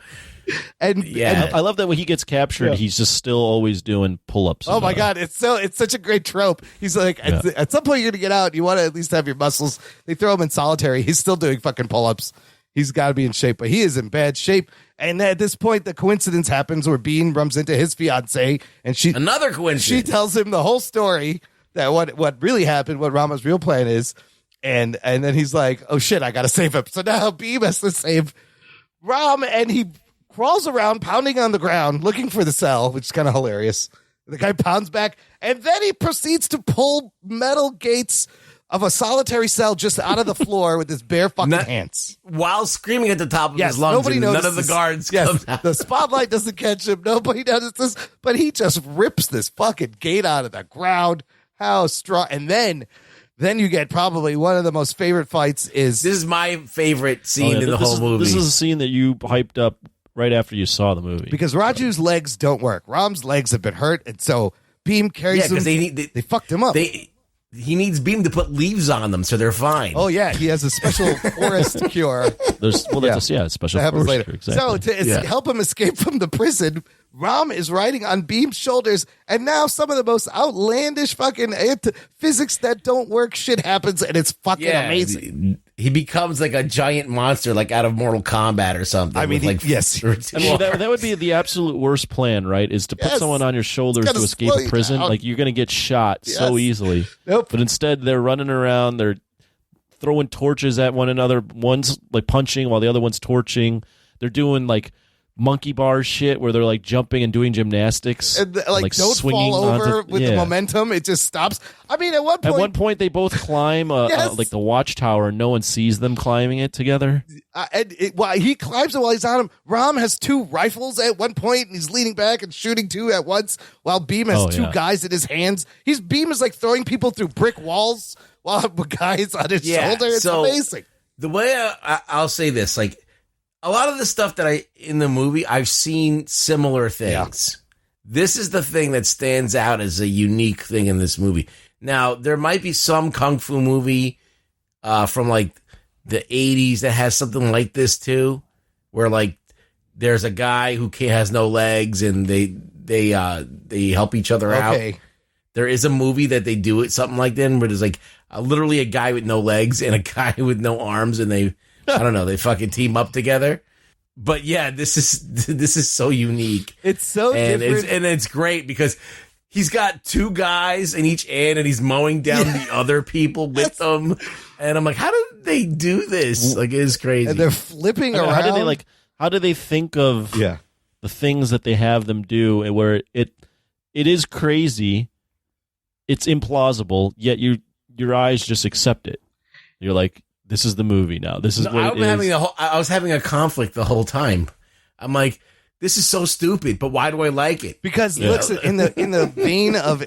And I love that when he gets captured, he's just still always doing pull-ups. Oh my god, it's such a great trope. He's like, at some point you're gonna get out. You want to at least have your muscles. They throw him in solitary. He's still doing fucking pull-ups. He's got to be in shape, but he is in bad shape. And at this point, the coincidence happens where Bean runs into his fiance, and another coincidence. She tells him the whole story that what really happened, what Rama's real plan is, and then he's like, oh shit, I got to save him. So now Beam has to save Ram, and he crawls around pounding on the ground looking for the cell, which is kind of hilarious. The guy pounds back, and then he proceeds to pull metal gates of a solitary cell just out of the floor with his bare fucking hands. While screaming at the top of his lungs. Nobody None notices. of the guards Yes, come out. the spotlight doesn't catch him. Nobody notices. But he just rips this fucking gate out of the ground. How strong. And then you get probably one of the most favorite fights is... This is my favorite scene in the whole movie. This is a scene that you hyped up right after you saw the movie. Because Raju's legs don't work. Ram's legs have been hurt, and so Beam carries him. They fucked him up. he needs Beam to put leaves on them so they're fine. Oh yeah, he has a special forest cure. Special That happens forest later. cure, exactly. So to help him escape from the prison, Ram is riding on Beam's shoulders, and now some of the most outlandish fucking physics that don't work shit happens, and it's fucking amazing. He becomes like a giant monster, like out of Mortal Kombat or something. I mean, yes. I mean, that would be the absolute worst plan, right? Is to put someone on your shoulders to escape a prison. Like, you're going to get shot so easily. Nope. But instead, they're running around. They're throwing torches at one another. One's like punching while the other one's torching. They're doing like monkey bar shit where they're like jumping and doing gymnastics. And like don't swinging fall over onto, with the momentum. It just stops. I mean, at one point they both climb like the watchtower and no one sees them climbing it together. While he climbs it while he's on him, Ram has 2 rifles at one point, and he's leaning back and shooting 2 at once, while Beam has 2 guys in his hands. Beam is like throwing people through brick walls while a guy is on his shoulder. It's amazing. The way I'll say this, like, a lot of the stuff that in the movie, I've seen similar things. Yeah. This is the thing that stands out as a unique thing in this movie. Now, there might be some kung fu movie from like the 80s that has something like this too, where like there's a guy who has no legs and they help each other out. There is a movie that they do it something like that, where there's like literally a guy with no legs and a guy with no arms, and they fucking team up together. But yeah, this is so unique. It's so different. And it's great because he's got 2 guys in each end and he's mowing down the other people with them. And I'm like, how did they do this? Like, it is crazy. And they're flipping around. How do they think of the things that they have them do, and where it is crazy, it's implausible, yet your eyes just accept it. You're like, this is the movie now. This is what it is. I was having a conflict the whole time. I'm like, this is so stupid, but why do I like it? Because listen, in the vein of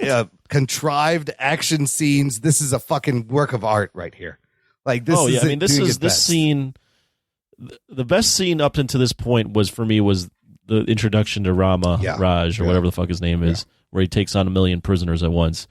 contrived action scenes, this is a fucking work of art right here. Like this. I mean, this scene. The best scene up until this point was the introduction to Raj or whatever the fuck his name is, where he takes on 1 million prisoners at once,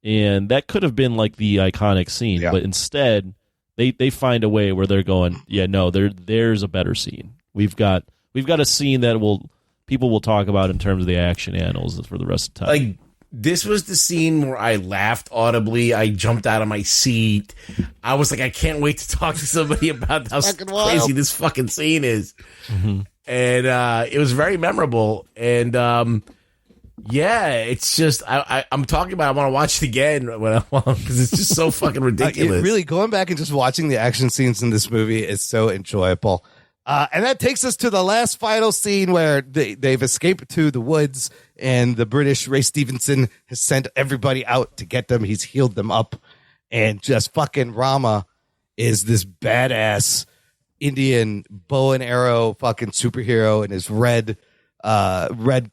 and that could have been like the iconic scene, but instead. They find a way where they're going, there's a better scene. We've got a scene that people will talk about in terms of the action annals for the rest of the time. Like, this was the scene where I laughed audibly. I jumped out of my seat. I was like, I can't wait to talk to somebody about how crazy this fucking scene is. Mm-hmm. And it was very memorable. And it's just I'm talking about. I want to watch it again because it's just so fucking ridiculous. Really, going back and just watching the action scenes in this movie is so enjoyable. And that takes us to the last final scene where they've escaped to the woods, and the British Ray Stevenson has sent everybody out to get them. He's healed them up, and just fucking Rama is this badass Indian bow and arrow fucking superhero in his red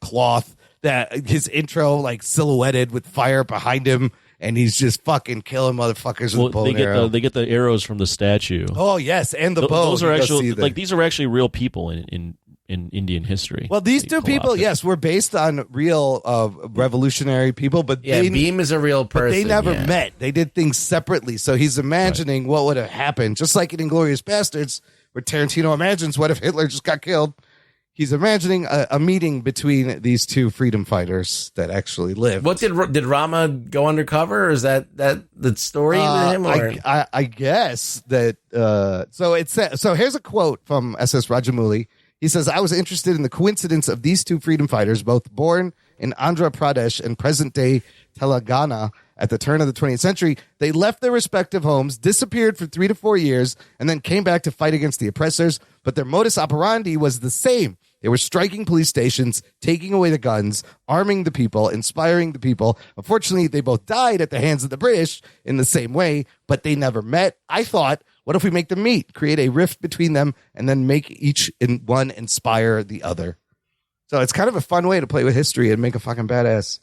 cloth. That his intro like silhouetted with fire behind him, and he's just fucking killing motherfuckers with bow and arrow. They get the arrows from the statue. Oh yes, and the bow. Those are actually these are actually real people in Indian history. Well, these 2 people, yes, were based on real revolutionary people, but Beam is a real person. But they never met. They did things separately. So he's imagining what would have happened, just like in Inglourious Bastards, where Tarantino imagines what if Hitler just got killed. He's imagining a meeting between these 2 freedom fighters that actually lived. What did Rama go undercover? Or is that the story with him? Or? I guess that. So here's a quote from SS Rajamouli. He says, "I was interested in the coincidence of these 2 freedom fighters, both born in Andhra Pradesh and present-day Telangana at the turn of the 20th century. They left their respective homes, disappeared for 3 to 4 years, and then came back to fight against the oppressors. But their modus operandi was the same. They were striking police stations, taking away the guns, arming the people, inspiring the people. Unfortunately, they both died at the hands of the British in the same way, but they never met. I thought, what if we make them meet, create a rift between them, and then make each one inspire the other?" So it's kind of a fun way to play with history and make a fucking badass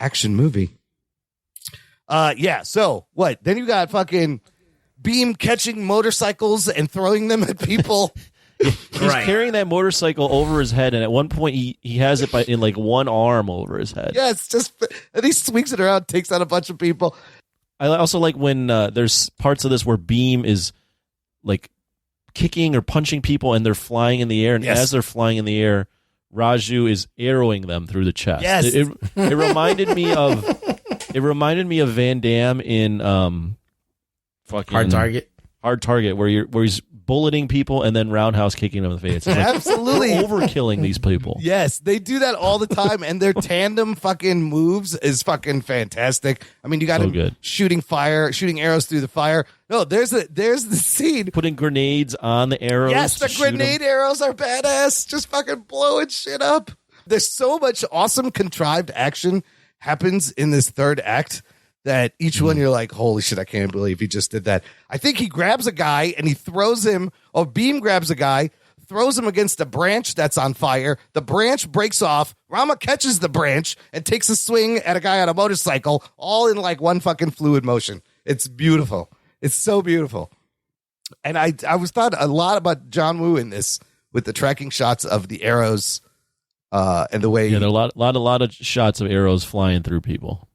action movie. So what? Then you got fucking Beam catching motorcycles and throwing them at people. He's carrying that motorcycle over his head, and at one point he has it in like one arm over his head. Yeah, it's just, and he swings it around, takes out a bunch of people. I also like when there's parts of this where Beam is like kicking or punching people and they're flying in the air, and as they're flying in the air, Raju is arrowing them through the chest. Yes. It reminded me of Van Damme in fucking Hard Target, where he's bulleting people and then roundhouse kicking them in the face. It's like, Absolutely. we're overkilling these people. Yes, they do that all the time, and their tandem fucking moves is fucking fantastic. I mean, you got So him good. shooting arrows through the fire. No, there's the scene. Putting grenades on the arrows. Yes, the to shoot 'em. grenade arrows are badass. Just fucking blowing shit up. There's so much awesome contrived action happens in this third act that each one you're like, holy shit, I can't believe he just did that. I think he grabs a guy and he throws him, or Beam grabs a guy, throws him against a branch that's on fire. The branch breaks off. Rama catches the branch and takes a swing at a guy on a motorcycle, all in like one fucking fluid motion. It's beautiful. It's so beautiful. And I was thought a lot about John Woo in this with the tracking shots of the arrows and the way. Yeah, there are a lot of shots of arrows flying through people.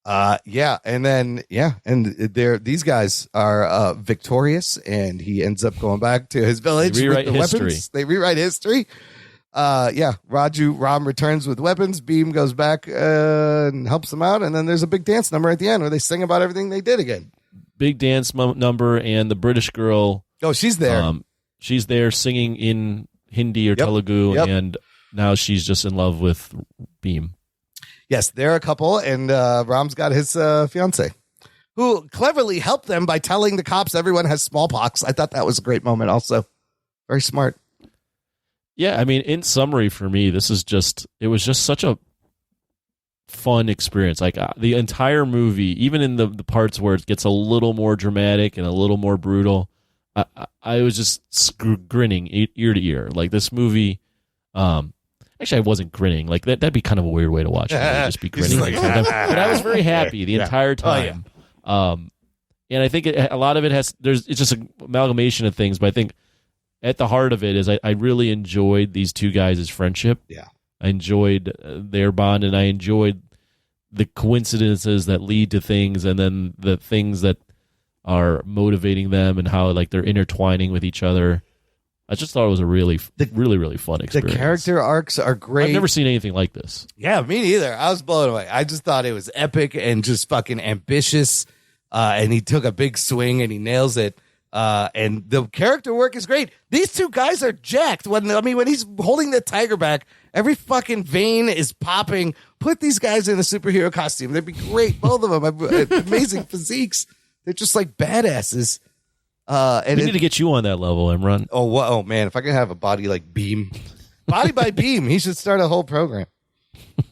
And then these guys are victorious, and he ends up going back to his village. They rewrite with the history. Weapons. They rewrite history. Ram returns with weapons. Beam goes back and helps them out, and then there's a big dance number at the end where they sing about everything they did again. Big dance number, and the British girl. Oh, she's there. She's there singing in Hindi or Telugu, and now she's just in love with Beam. Yes, they're a couple, and Ram's got his fiance, who cleverly helped them by telling the cops everyone has smallpox. I thought that was a great moment also. Very smart. Yeah, I mean, in summary for me, it was just such a fun experience. Like the entire movie, even in the parts where it gets a little more dramatic and a little more brutal, I was just grinning ear to ear. Like this movie, actually, I wasn't grinning. Like that'd be kind of a weird way to watch it. Just be grinning. Like, but I was very happy the entire time. And I think a lot of it it's just an amalgamation of things, but I think at the heart of it is I really enjoyed these two guys' friendship. Yeah. I enjoyed their bond, and I enjoyed the coincidences that lead to things, and then the things that are motivating them, and how like they're intertwining with each other. I just thought it was a really fun experience. The character arcs are great. I've never seen anything like this. Yeah, me neither. I was blown away. I just thought it was epic and just fucking ambitious. And he took a big swing and he nails it. And the character work is great. These two guys are jacked. When he's holding the tiger back, every fucking vein is popping. Put these guys in a superhero costume. They'd be great. Both of them have amazing physiques. They're just like badasses. And we need to get you on that level, Imran. Oh man, if I could have a body like Beam, body by Beam, he should start a whole program.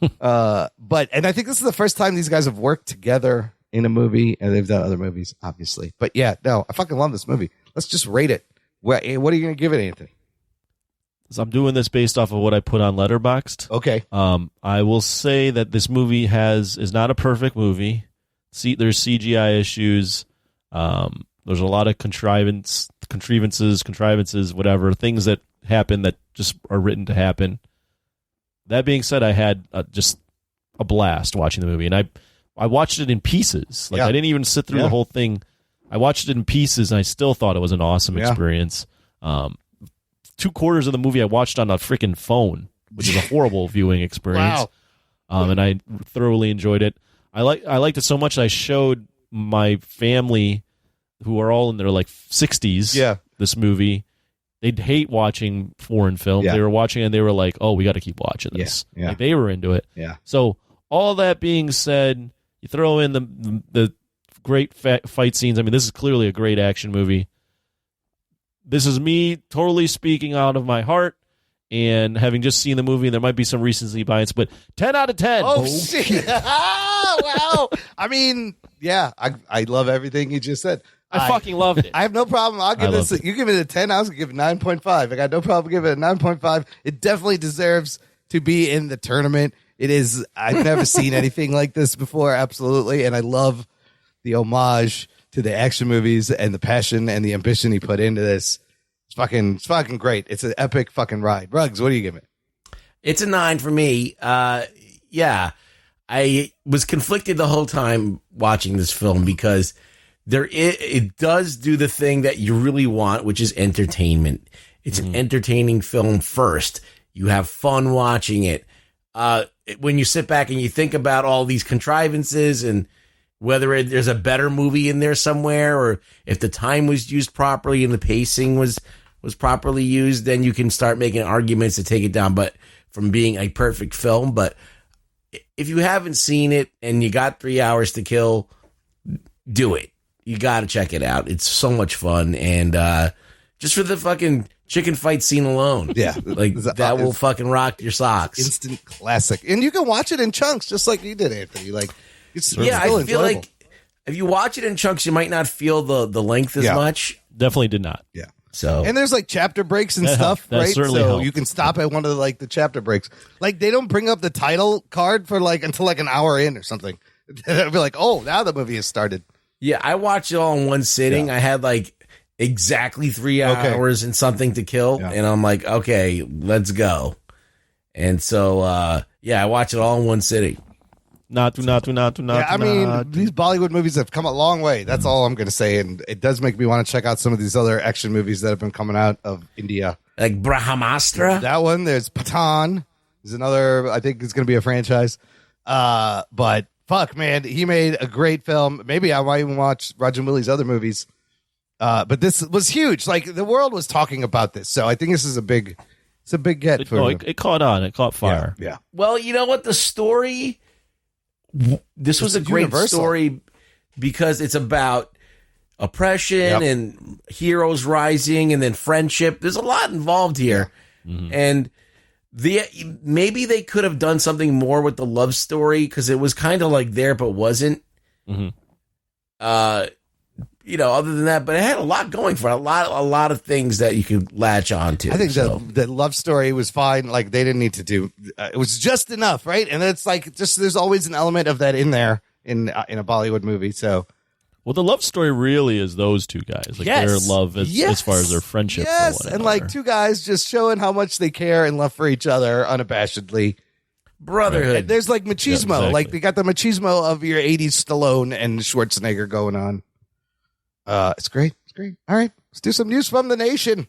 And I think this is the first time these guys have worked together in a movie, and they've done other movies, obviously. But yeah, no, I fucking love this movie. Let's just rate it. What are you going to give it, Anthony? So I'm doing this based off of what I put on Letterboxd. Okay. I will say that this movie is not a perfect movie. There's CGI issues. There's a lot of contrivances, whatever, things that happen that just are written to happen. That being said, I had just a blast watching the movie, and I watched it in pieces. Like I didn't even sit through the whole thing. I watched it in pieces, and I still thought it was an awesome experience. 2/4 of the movie I watched on a freaking phone, which is a horrible viewing experience. Wow. And I thoroughly enjoyed it. I liked it so much that I showed my family, who are all in their like 60s, this movie. They'd hate watching foreign films. They were watching it and they were like, oh, we got to keep watching this. Like, they were into it. So all that being said, you throw in the great fight scenes. I mean, this is clearly a great action movie. This is me totally speaking out of my heart and having just seen the movie. There might be some recency bias, but 10 out of 10. Oh, shit. Wow. I mean, I love everything you just said. I fucking loved it. I have no problem. I'll give this. You give it a 10. I was going to give it 9.5. I got no problem giving it a 9.5. It definitely deserves to be in the tournament. It is. I've never seen anything like this before. Absolutely. And I love the homage to the action movies and the passion and the ambition he put into this. It's fucking great. It's an epic fucking ride. Ruggs, what do you give it? It's a 9 for me. Yeah. I was conflicted the whole time watching this film because it does do the thing that you really want, which is entertainment. It's an entertaining film first. You have fun watching it. When you sit back and you think about all these contrivances and whether there's a better movie in there somewhere, or if the time was used properly and the pacing was properly used, then you can start making arguments to take it down. But from being a perfect film, but if you haven't seen it and you got 3 hours to kill, do it. You got to check it out. It's so much fun, and just for the fucking chicken fight scene alone, like that will fucking rock your socks. Instant classic, and you can watch it in chunks, just like you did, Anthony. Like. I feel like if you watch it in chunks, you might not feel the length as much. Definitely did not. Yeah. So and there's like chapter breaks and stuff, that right? certainly so helped. you can stop at one of the chapter breaks. Like they don't bring up the title card for until an hour in or something. They'll be like, oh, now the movie has started. Yeah, I watched it all in one sitting. I had exactly 3 hours and something to kill, and I'm like, okay, let's go. And so I watched it all in one sitting. Yeah, I mean, these Bollywood movies have come a long way. That's all I'm going to say. And it does make me want to check out some of these other action movies that have been coming out of India. Like Brahmastra? That one. There's Pathan. There's another, I think it's going to be a franchise. But fuck, man, he made a great film. Maybe I might even watch Rajamouli's other movies. But this was huge. Like the world was talking about this. So I think this is a big get for him. It caught on. It caught fire. Yeah. Well, you know what? The story... This was a great universal story because it's about oppression and heroes rising and then friendship. There's a lot involved here. And maybe they could have done something more with the love story because it was kind of like there but wasn't. Other than that, but it had a lot going for it. A lot of things that you could latch on to. I think the love story was fine. Like they didn't need to do. It was just enough, right? And it's like there's always an element of that in there in a Bollywood movie. So, well, the love story really is those two guys, like their love as far as their friendship. Yes, for one and another. like two guys just showing how much they care and love for each other unabashedly. Brotherhood. And there's like machismo. Yeah, exactly. Like they got the machismo of your '80s Stallone and Schwarzenegger going on. It's great. It's great. All right, let's do some news from the nation.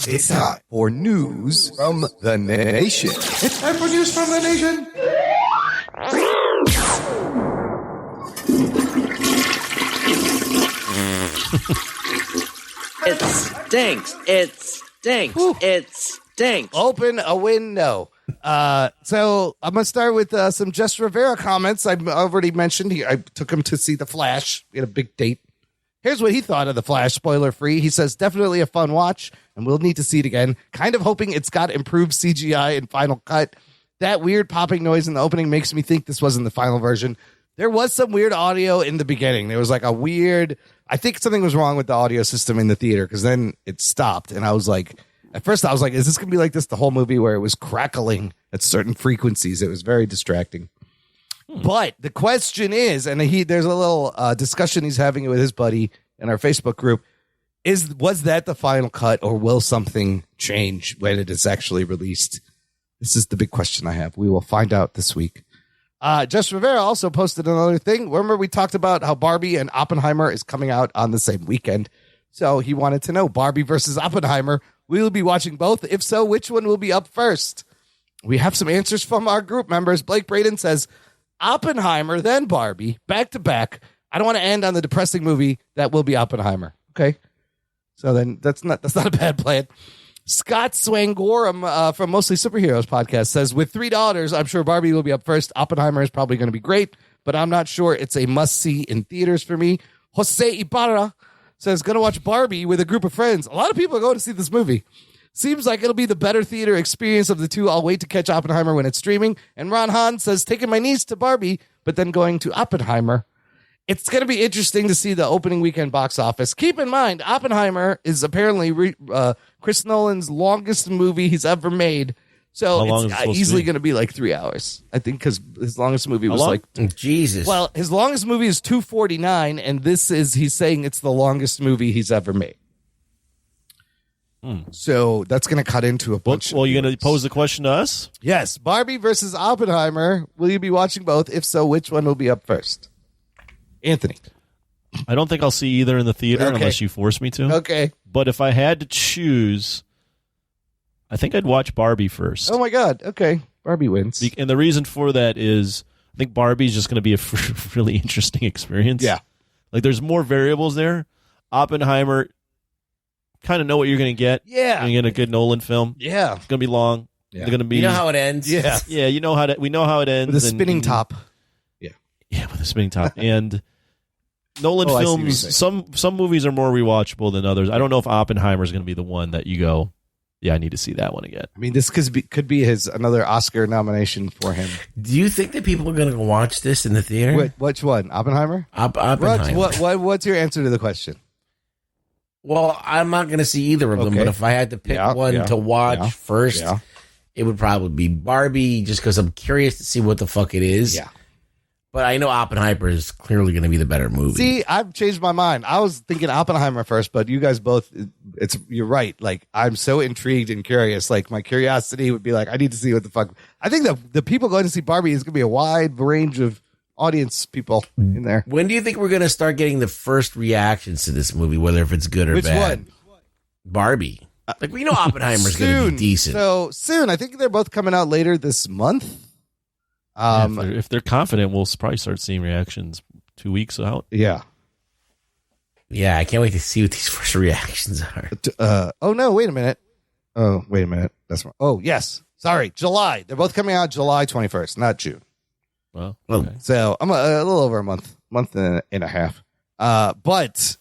It's time for news from the nation. It's time for news from the nation. It stinks. It stinks. It stinks. Open a window. So I'm gonna start with some Jess Rivera comments. I've already mentioned. I took him to see The Flash. We had a big date. Here's what he thought of The Flash, spoiler free. He says, definitely a fun watch, and we'll need to see it again. Kind of hoping it's got improved CGI and Final Cut. That weird popping noise in the opening makes me think this wasn't the final version. There was some weird audio in the beginning. There was like I think something was wrong with the audio system in the theater because then it stopped. And I was like, at first I was like, is this going to be like this the whole movie where it was crackling at certain frequencies? It was very distracting. But the question is, and there's a little discussion he's having with his buddy in our Facebook group, was that the final cut or will something change when it is actually released? This is the big question I have. We will find out this week. Jess Rivera also posted another thing. Remember we talked about how Barbie and Oppenheimer is coming out on the same weekend. So he wanted to know Barbie versus Oppenheimer. We will be watching both. If so, which one will be up first? We have some answers from our group members. Blake Braden says Oppenheimer, then Barbie, back to back. I don't want to end on the depressing movie. That will be Oppenheimer. Okay. So then that's not a bad plan. Scott Swangorum from Mostly Superheroes podcast says, with $3, I'm sure Barbie will be up first. Oppenheimer is probably going to be great, but I'm not sure it's a must-see in theaters for me. Jose Ibarra says, going to watch Barbie with a group of friends. A lot of people are going to see this movie. Seems like it'll be the better theater experience of the two. I'll wait to catch Oppenheimer when it's streaming. And Ron Hahn says, taking my niece to Barbie, but then going to Oppenheimer. It's going to be interesting to see the opening weekend box office. Keep in mind, Oppenheimer is apparently Chris Nolan's longest movie he's ever made. So it's easily going to be like 3 hours. I think because his longest movie was Jesus. Well, his longest movie is 2:49, and he's saying it's the longest movie he's ever made. So that's going to cut into a bunch. Well, you're going to pose the question to us? Yes, Barbie versus Oppenheimer. Will you be watching both? If so, which one will be up first? Anthony. I don't think I'll see either in the theater Okay. unless you force me to. Okay. But if I had to choose, I think I'd watch Barbie first. Oh my God. Okay. Barbie wins. And the reason for that is I think Barbie's just going to be a really interesting experience. Yeah. Like there's more variables there. Oppenheimer, kind of know what you're going to get. Yeah. You get a good Nolan film. Yeah. It's going to be long. Yeah. They're going to be. You know how it ends? Yeah. Yeah, we know how it ends. With a spinning top. Yeah, with a spinning top. And Nolan Oh, I see what you're films, some movies are more rewatchable than others. I don't know if Oppenheimer is going to be the one that you go, yeah, I need to see that one again. I mean, this could be his another Oscar nomination for him. Do you think that people are going to go watch this in the theater? Which one? Oppenheimer? Oppenheimer. What's your answer to the question? Well, I'm not going to see either of them, Okay. but if I had to pick one to watch first, it would probably be Barbie, just because I'm curious to see what the fuck it is. Yeah. But I know Oppenheimer is clearly going to be the better movie. See, I've changed my mind. I was thinking Oppenheimer first, but you guys both, you're right. Like, I'm so intrigued and curious. Like, my curiosity would be like, I need to see what the fuck. I think the people going to see Barbie is going to be a wide range of audience people in there. When do you think we're going to start getting the first reactions to this movie, whether if it's good or Which bad? one? Barbie. Like, we know Oppenheimer's going to be decent. So soon. I think they're both coming out later this month. If they're confident, we'll probably start seeing reactions 2 weeks out. Yeah. Yeah, I can't wait to see what these first reactions are. Oh no! Wait a minute. Oh, wait a minute. That's wrong. Oh, yes. Sorry, July. They're both coming out July 21st, not June. Well, okay. So I'm a little over a month and a half. But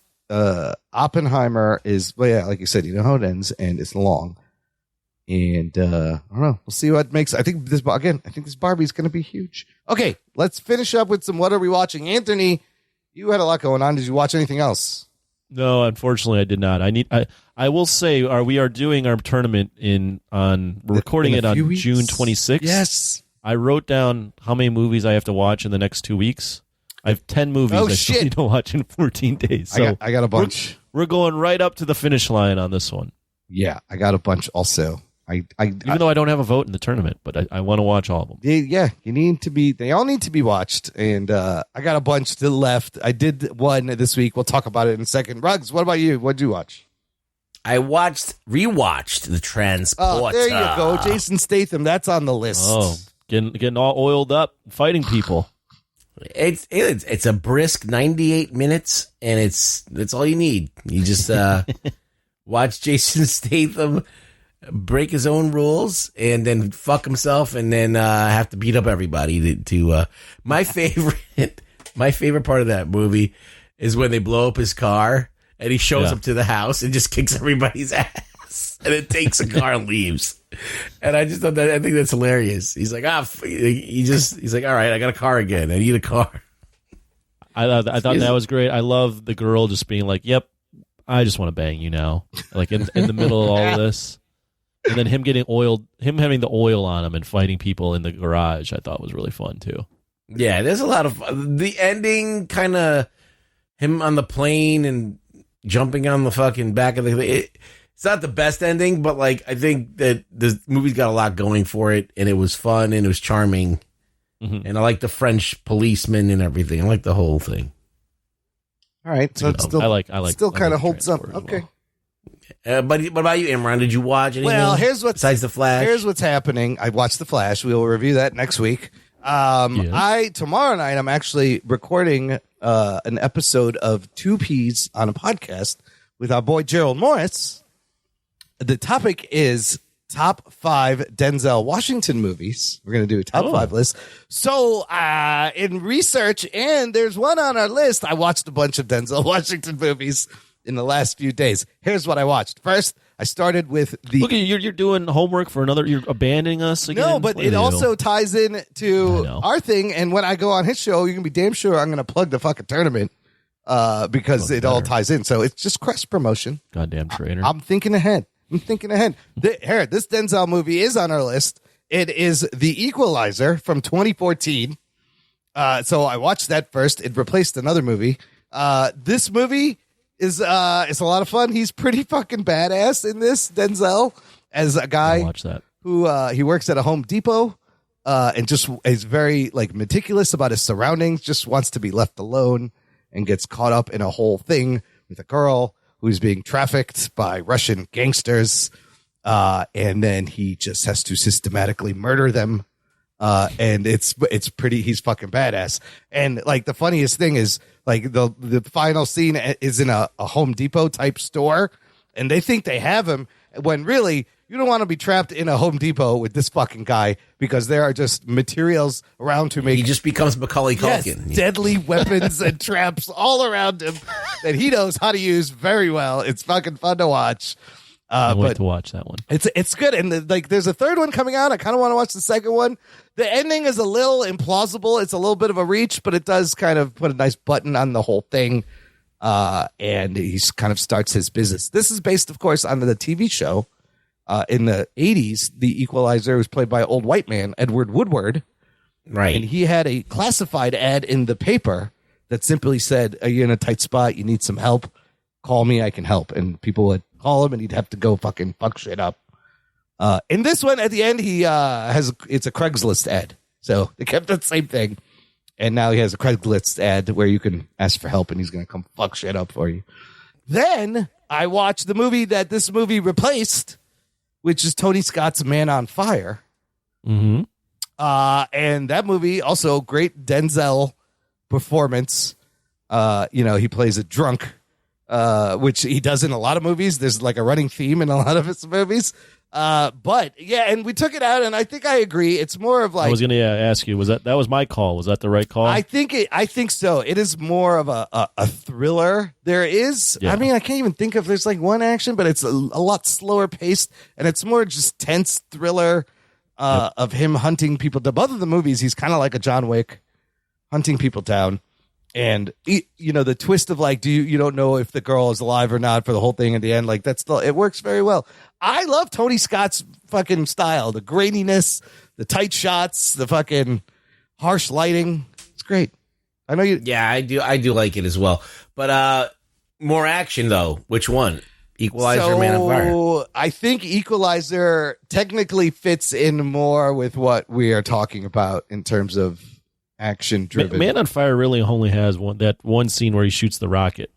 Oppenheimer is, well, yeah, like you said, you know how it ends, and it's long. And I don't know. We'll see what makes. I think this Barbie's going to be huge. Okay, let's finish up with some. What are we watching, Anthony? You had a lot going on. Did you watch anything else? No, unfortunately, I did not. I will say, we are doing our tournament we're recording it on June 26th. Yes. I wrote down how many movies I have to watch in the next 2 weeks. I have 10 movies I still need to watch in 14 days. So I got a bunch. We're going right up to the finish line on this one. Yeah, I got a bunch also. Even though I don't have a vote in the tournament, but I want to watch all of them. Yeah, they all need to be watched. And I got a bunch still left. I did one this week. We'll talk about it in a second. Ruggs, what about you? What'd you watch? I rewatched The Transporter. Oh, there you go. Jason Statham, that's on the list. Oh, getting all oiled up, fighting people. It's a brisk 98 minutes, and it's all you need. You just watch Jason Statham break his own rules and then fuck himself and then have to beat up everybody to my favorite part of that movie is when they blow up his car and he shows up to the house and just kicks everybody's ass and then takes a car and leaves. And I just thought I think that's hilarious. He's like, he's like, all right, I got a car again. I need a car. I thought that was great. I love the girl just being like, yep, I just want to bang you now. Like in the middle of all of this. And then him having the oil on him and fighting people in the garage, I thought was really fun too. Yeah, there's a lot of fun. The ending, kind of him on the plane and jumping on the fucking back of it's not the best ending, but like I think that the movie's got a lot going for it, and it was fun and it was charming, and I like the French policeman and everything. I like the whole thing. All right, so it's still still kind of holds up. Okay. But what about you, Imran? Did you watch anything? Well, besides The Flash. Here's what's happening. I watched The Flash. We will review that next week. Tomorrow night I'm actually recording an episode of 2Ps on a podcast with our boy Gerald Morris. The topic is top 5 Denzel Washington movies. We're going to do a top 5 list. So in research, and there's one on our list, I watched a bunch of Denzel Washington movies in the last few days. Here's what I watched. First, I started with the... Look, you're doing homework for another... You're abandoning us again? No, but it also ties in to our thing, and when I go on his show, you can be damn sure I'm going to plug the fucking tournament because it all ties in. So it's just cross promotion. Goddamn traitor. I'm thinking ahead. This Denzel movie is on our list. It is The Equalizer from 2014. So I watched that first. It replaced another movie. This movie is a lot of fun. He's pretty fucking badass in this, Denzel, as a guy Watch that. who he works at a Home Depot and just is very like meticulous about his surroundings, just wants to be left alone and gets caught up in a whole thing with a girl who's being trafficked by Russian gangsters. And then he just has to systematically murder them. And it's pretty, he's fucking badass. And like the funniest thing is like the final scene is in a Home Depot type store and they think they have him when really you don't want to be trapped in a Home Depot with this fucking guy because there are just materials around to make. He just becomes Macaulay Yes, Culkin. deadly weapons and traps all around him that he knows how to use very well. It's fucking fun to watch. Can't wait But to watch that one. it's good, and like there's a third one coming out. I kind of want to watch the second one. The ending is a little implausible. It's a little bit of a reach, but it does kind of put a nice button on the whole thing. And he kind of starts his business. This is based, of course, on the TV show. In the 80s, the Equalizer was played by an old white man, Edward Woodward. Right. And he had a classified ad in the paper that simply said, "Are you in a tight spot? You need some help? Call me, I can help." And people would call him and he'd have to go fucking fuck shit up. In this one, at the end, he it's a Craigslist ad. So they kept that same thing. And now he has a Craigslist ad where you can ask for help and he's going to come fuck shit up for you. Then I watched the movie that this movie replaced, which is Tony Scott's Man on Fire. Mm-hmm. And that movie, also great Denzel performance. He plays a drunk, which he does in a lot of movies. There's like a running theme in a lot of his movies. But yeah, and we took it out, and I think I agree. It's more of like I was going to ask you, that was my call? Was that the right call? I think so. It is more of a thriller. There is, Yeah. I mean, I can't even think of there's like one action, but it's a lot slower paced, and it's more just tense thriller of him hunting people. The both of the movies, he's kind of like a John Wick, hunting people down. And the twist of like, you don't know if the girl is alive or not for the whole thing in the end. Like it works very well. I love Tony Scott's fucking style, the graininess, the tight shots, the fucking harsh lighting. It's great. I know you. Yeah, I do like it as well. But more action though. Which one? Equalizer, or Man on Fire? I think Equalizer technically fits in more with what we are talking about in terms of action driven. Man on Fire really only has that one scene where he shoots the rocket,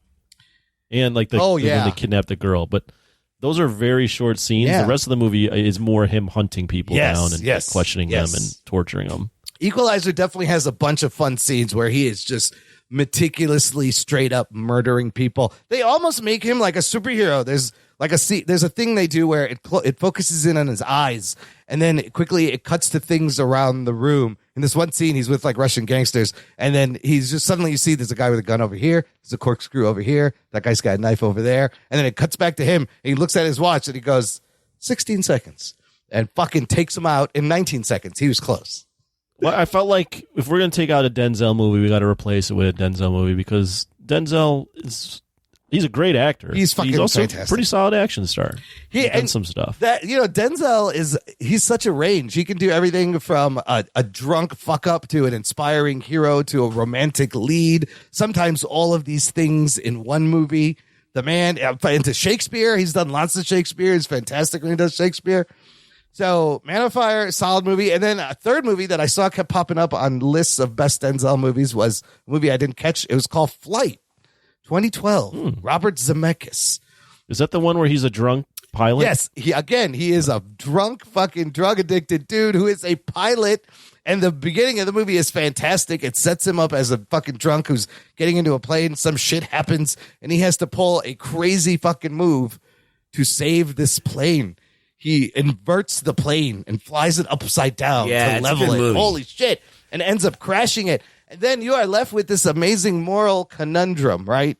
and like when they kidnap the girl. But those are very short scenes. Yeah. The rest of the movie is more him hunting people down and questioning them and torturing them. Equalizer definitely has a bunch of fun scenes where he is just meticulously straight up murdering people. They almost make him like a superhero. There's a thing they do where it focuses in on his eyes, and then quickly it cuts to things around the room. In this one scene, he's with like Russian gangsters, and then he's just suddenly you see there's a guy with a gun over here, there's a corkscrew over here, that guy's got a knife over there, and then it cuts back to him, and he looks at his watch and he goes 16 seconds, and fucking takes him out in 19 seconds. He was close. Well, I felt like if we're going to take out a Denzel movie, we got to replace it with a Denzel movie because Denzel he's a great actor. He's fucking also fantastic. a pretty solid action star. He's done some stuff. That Denzel he's such a range. He can do everything from a drunk fuck up to an inspiring hero to a romantic lead. Sometimes all of these things in one movie. The man into Shakespeare. He's done lots of Shakespeare. He's fantastic when he does Shakespeare. So Man on Fire, solid movie. And then a third movie that I saw kept popping up on lists of best Denzel movies was a movie I didn't catch. It was called Flight. 2012, Robert Zemeckis. Is that the one where he's a drunk pilot? Yes, he is a drunk, fucking drug-addicted dude who is a pilot, and the beginning of the movie is fantastic. It sets him up as a fucking drunk who's getting into a plane, some shit happens, and he has to pull a crazy fucking move to save this plane. He inverts the plane and flies it upside down to level it. Holy shit. And ends up crashing it. And then you are left with this amazing moral conundrum, right?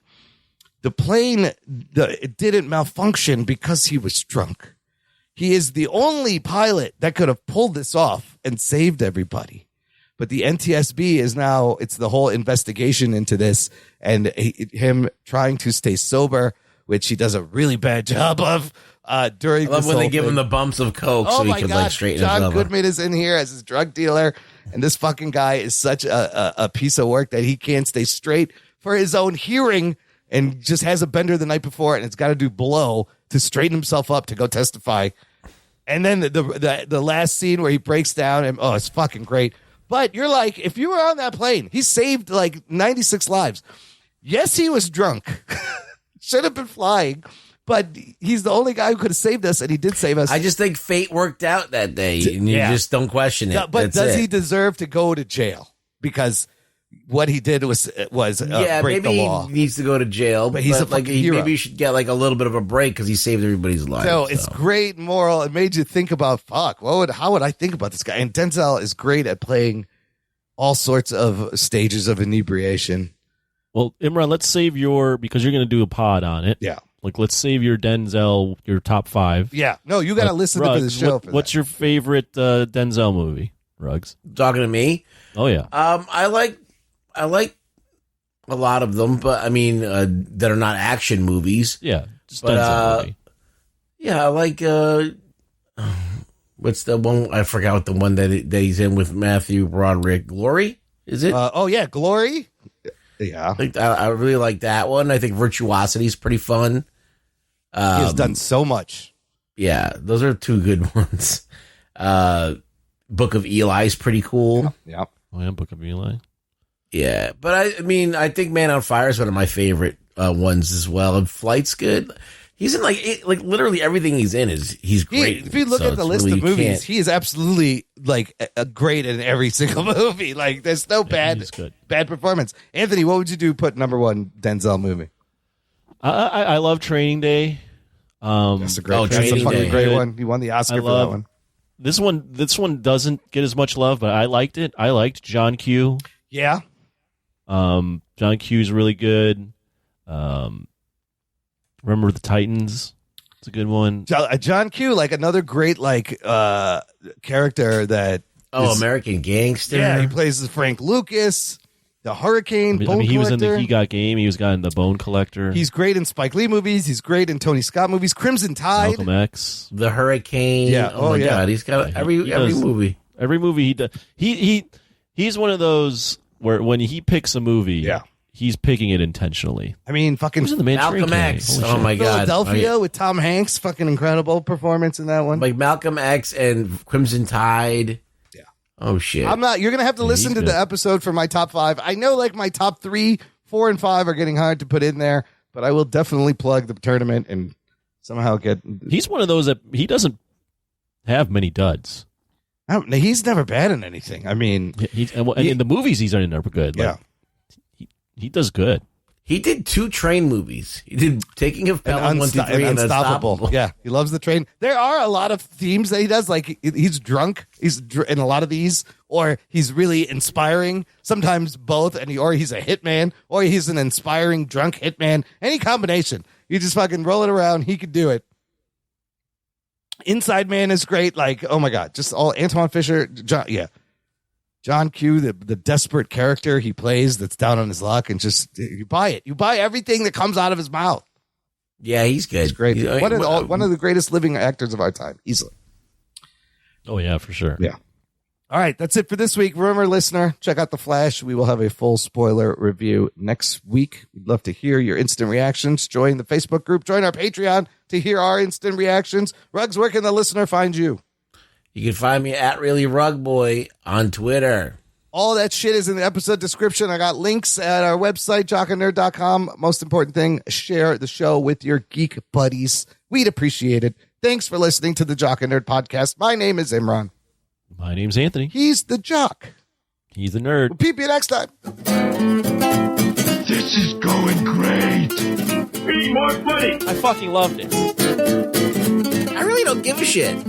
The plane it didn't malfunction because he was drunk. He is the only pilot that could have pulled this off and saved everybody. But the NTSB is now, it's the whole investigation into this and him trying to stay sober, which he does a really bad job of during I love this when they whole give thing. him the bumps of coke so he can like straighten John himself up. Goodman is in here as his drug dealer, and this fucking guy is such a piece of work that he can't stay straight for his own hearing and just has a bender the night before, and it's got to do blow to straighten himself up to go testify. And then the last scene where he breaks down, and it's fucking great. But you're like, if you were on that plane, he saved like 96 lives. Yes, he was drunk. Should have been flying. But he's the only guy who could have saved us, and he did save us. I just think fate worked out that day, and you just don't question it. But does he deserve to go to jail? Because what he did was break the law. He needs to go to jail, but he's a fucking hero. Maybe he should get like a little bit of a break because he saved everybody's life. So it's great moral. It made you think about how would I think about this guy? And Denzel is great at playing all sorts of stages of inebriation. Well, Imran, let's save because you're going to do a pod on it. Yeah. Like, let's save your Denzel, your top 5. Yeah. No, you got to listen to the show. What's your favorite Denzel movie, Ruggs? Talking to me? Oh, yeah. I like a lot of them, but I mean, that are not action movies. Yeah. Just Denzel movie. Yeah, I like, what's the one? I forgot what the one that he's in with Matthew Broderick. Glory? Is it? Glory. Yeah. I really like that one. I think Virtuosity is pretty fun. He has done so much. Yeah, those are 2 good ones. Book of Eli is pretty cool. Yeah. Oh, yeah, Book of Eli. Yeah, but I mean, I think Man on Fire is one of my favorite ones as well. And Flight's good. He's in like literally everything he's in he's great. If you look at the list of movies, he is absolutely like great in every single movie. Like there's no bad performance. Anthony, what would you do? Put number 1 Denzel movie. I love Training Day. That's a fucking great one. He won the Oscar for that one. This one doesn't get as much love, but I liked it. I liked John Q. Yeah. John Q's really good. Remember the Titans? It's a good one. John Q, like another great character that. American Gangster. Yeah, he plays as Frank Lucas, the Hurricane. I mean, he was in the He Got Game. He was in the Bone Collector. He's great in Spike Lee movies. He's great in Tony Scott movies. Crimson Tide. Malcolm X. The Hurricane. Yeah. Oh my God, he's got every movie. Every movie he does. He's one of those where when he picks a movie, he's picking it intentionally. I mean, fucking Who's in the Malcolm X. Oh my God, Philadelphia with Tom Hanks. Fucking incredible performance in that one. Like Malcolm X and Crimson Tide. Yeah. Oh shit. You're gonna have to listen to the episode for my top 5. I know like my top 3, 4, and 5 are getting hard to put in there, but I will definitely plug the tournament and somehow get. He's one of those that he doesn't have many duds. He's never bad in anything. I mean, in the movies he's never good. Like, he does good. He did 2 train movies. He did Taking of Pelham 1, 2, 3, and Unstoppable. Yeah, he loves the train. There are a lot of themes that he does. Like he's drunk. He's in a lot of these, or he's really inspiring. Sometimes both, or he's a hitman, or he's an inspiring drunk hitman. Any combination. You just fucking roll it around. He could do it. Inside Man is great. Like, oh my God, just all Antoine Fisher. John Q, the desperate character he plays that's down on his luck, and just you buy it. You buy everything that comes out of his mouth. Yeah, he's good. He's great. One of the greatest living actors of our time, easily. Oh yeah, for sure. Yeah. All right, that's it for this week. Remember, listener, check out The Flash. We will have a full spoiler review next week. We'd love to hear your instant reactions. Join the Facebook group. Join our Patreon to hear our instant reactions. Ruggs, where can the listener find you? You can find me at Really Rug Boy on Twitter. All that shit is in the episode description. I got links at our website, jockandnerd.com. Most important thing, share the show with your geek buddies. We'd appreciate it. Thanks for listening to the Jock and Nerd podcast. My name is Imran. My name's Anthony. He's the jock. He's the nerd. We'll peep you next time. This is going great. We need more money. I fucking loved it. I really don't give a shit.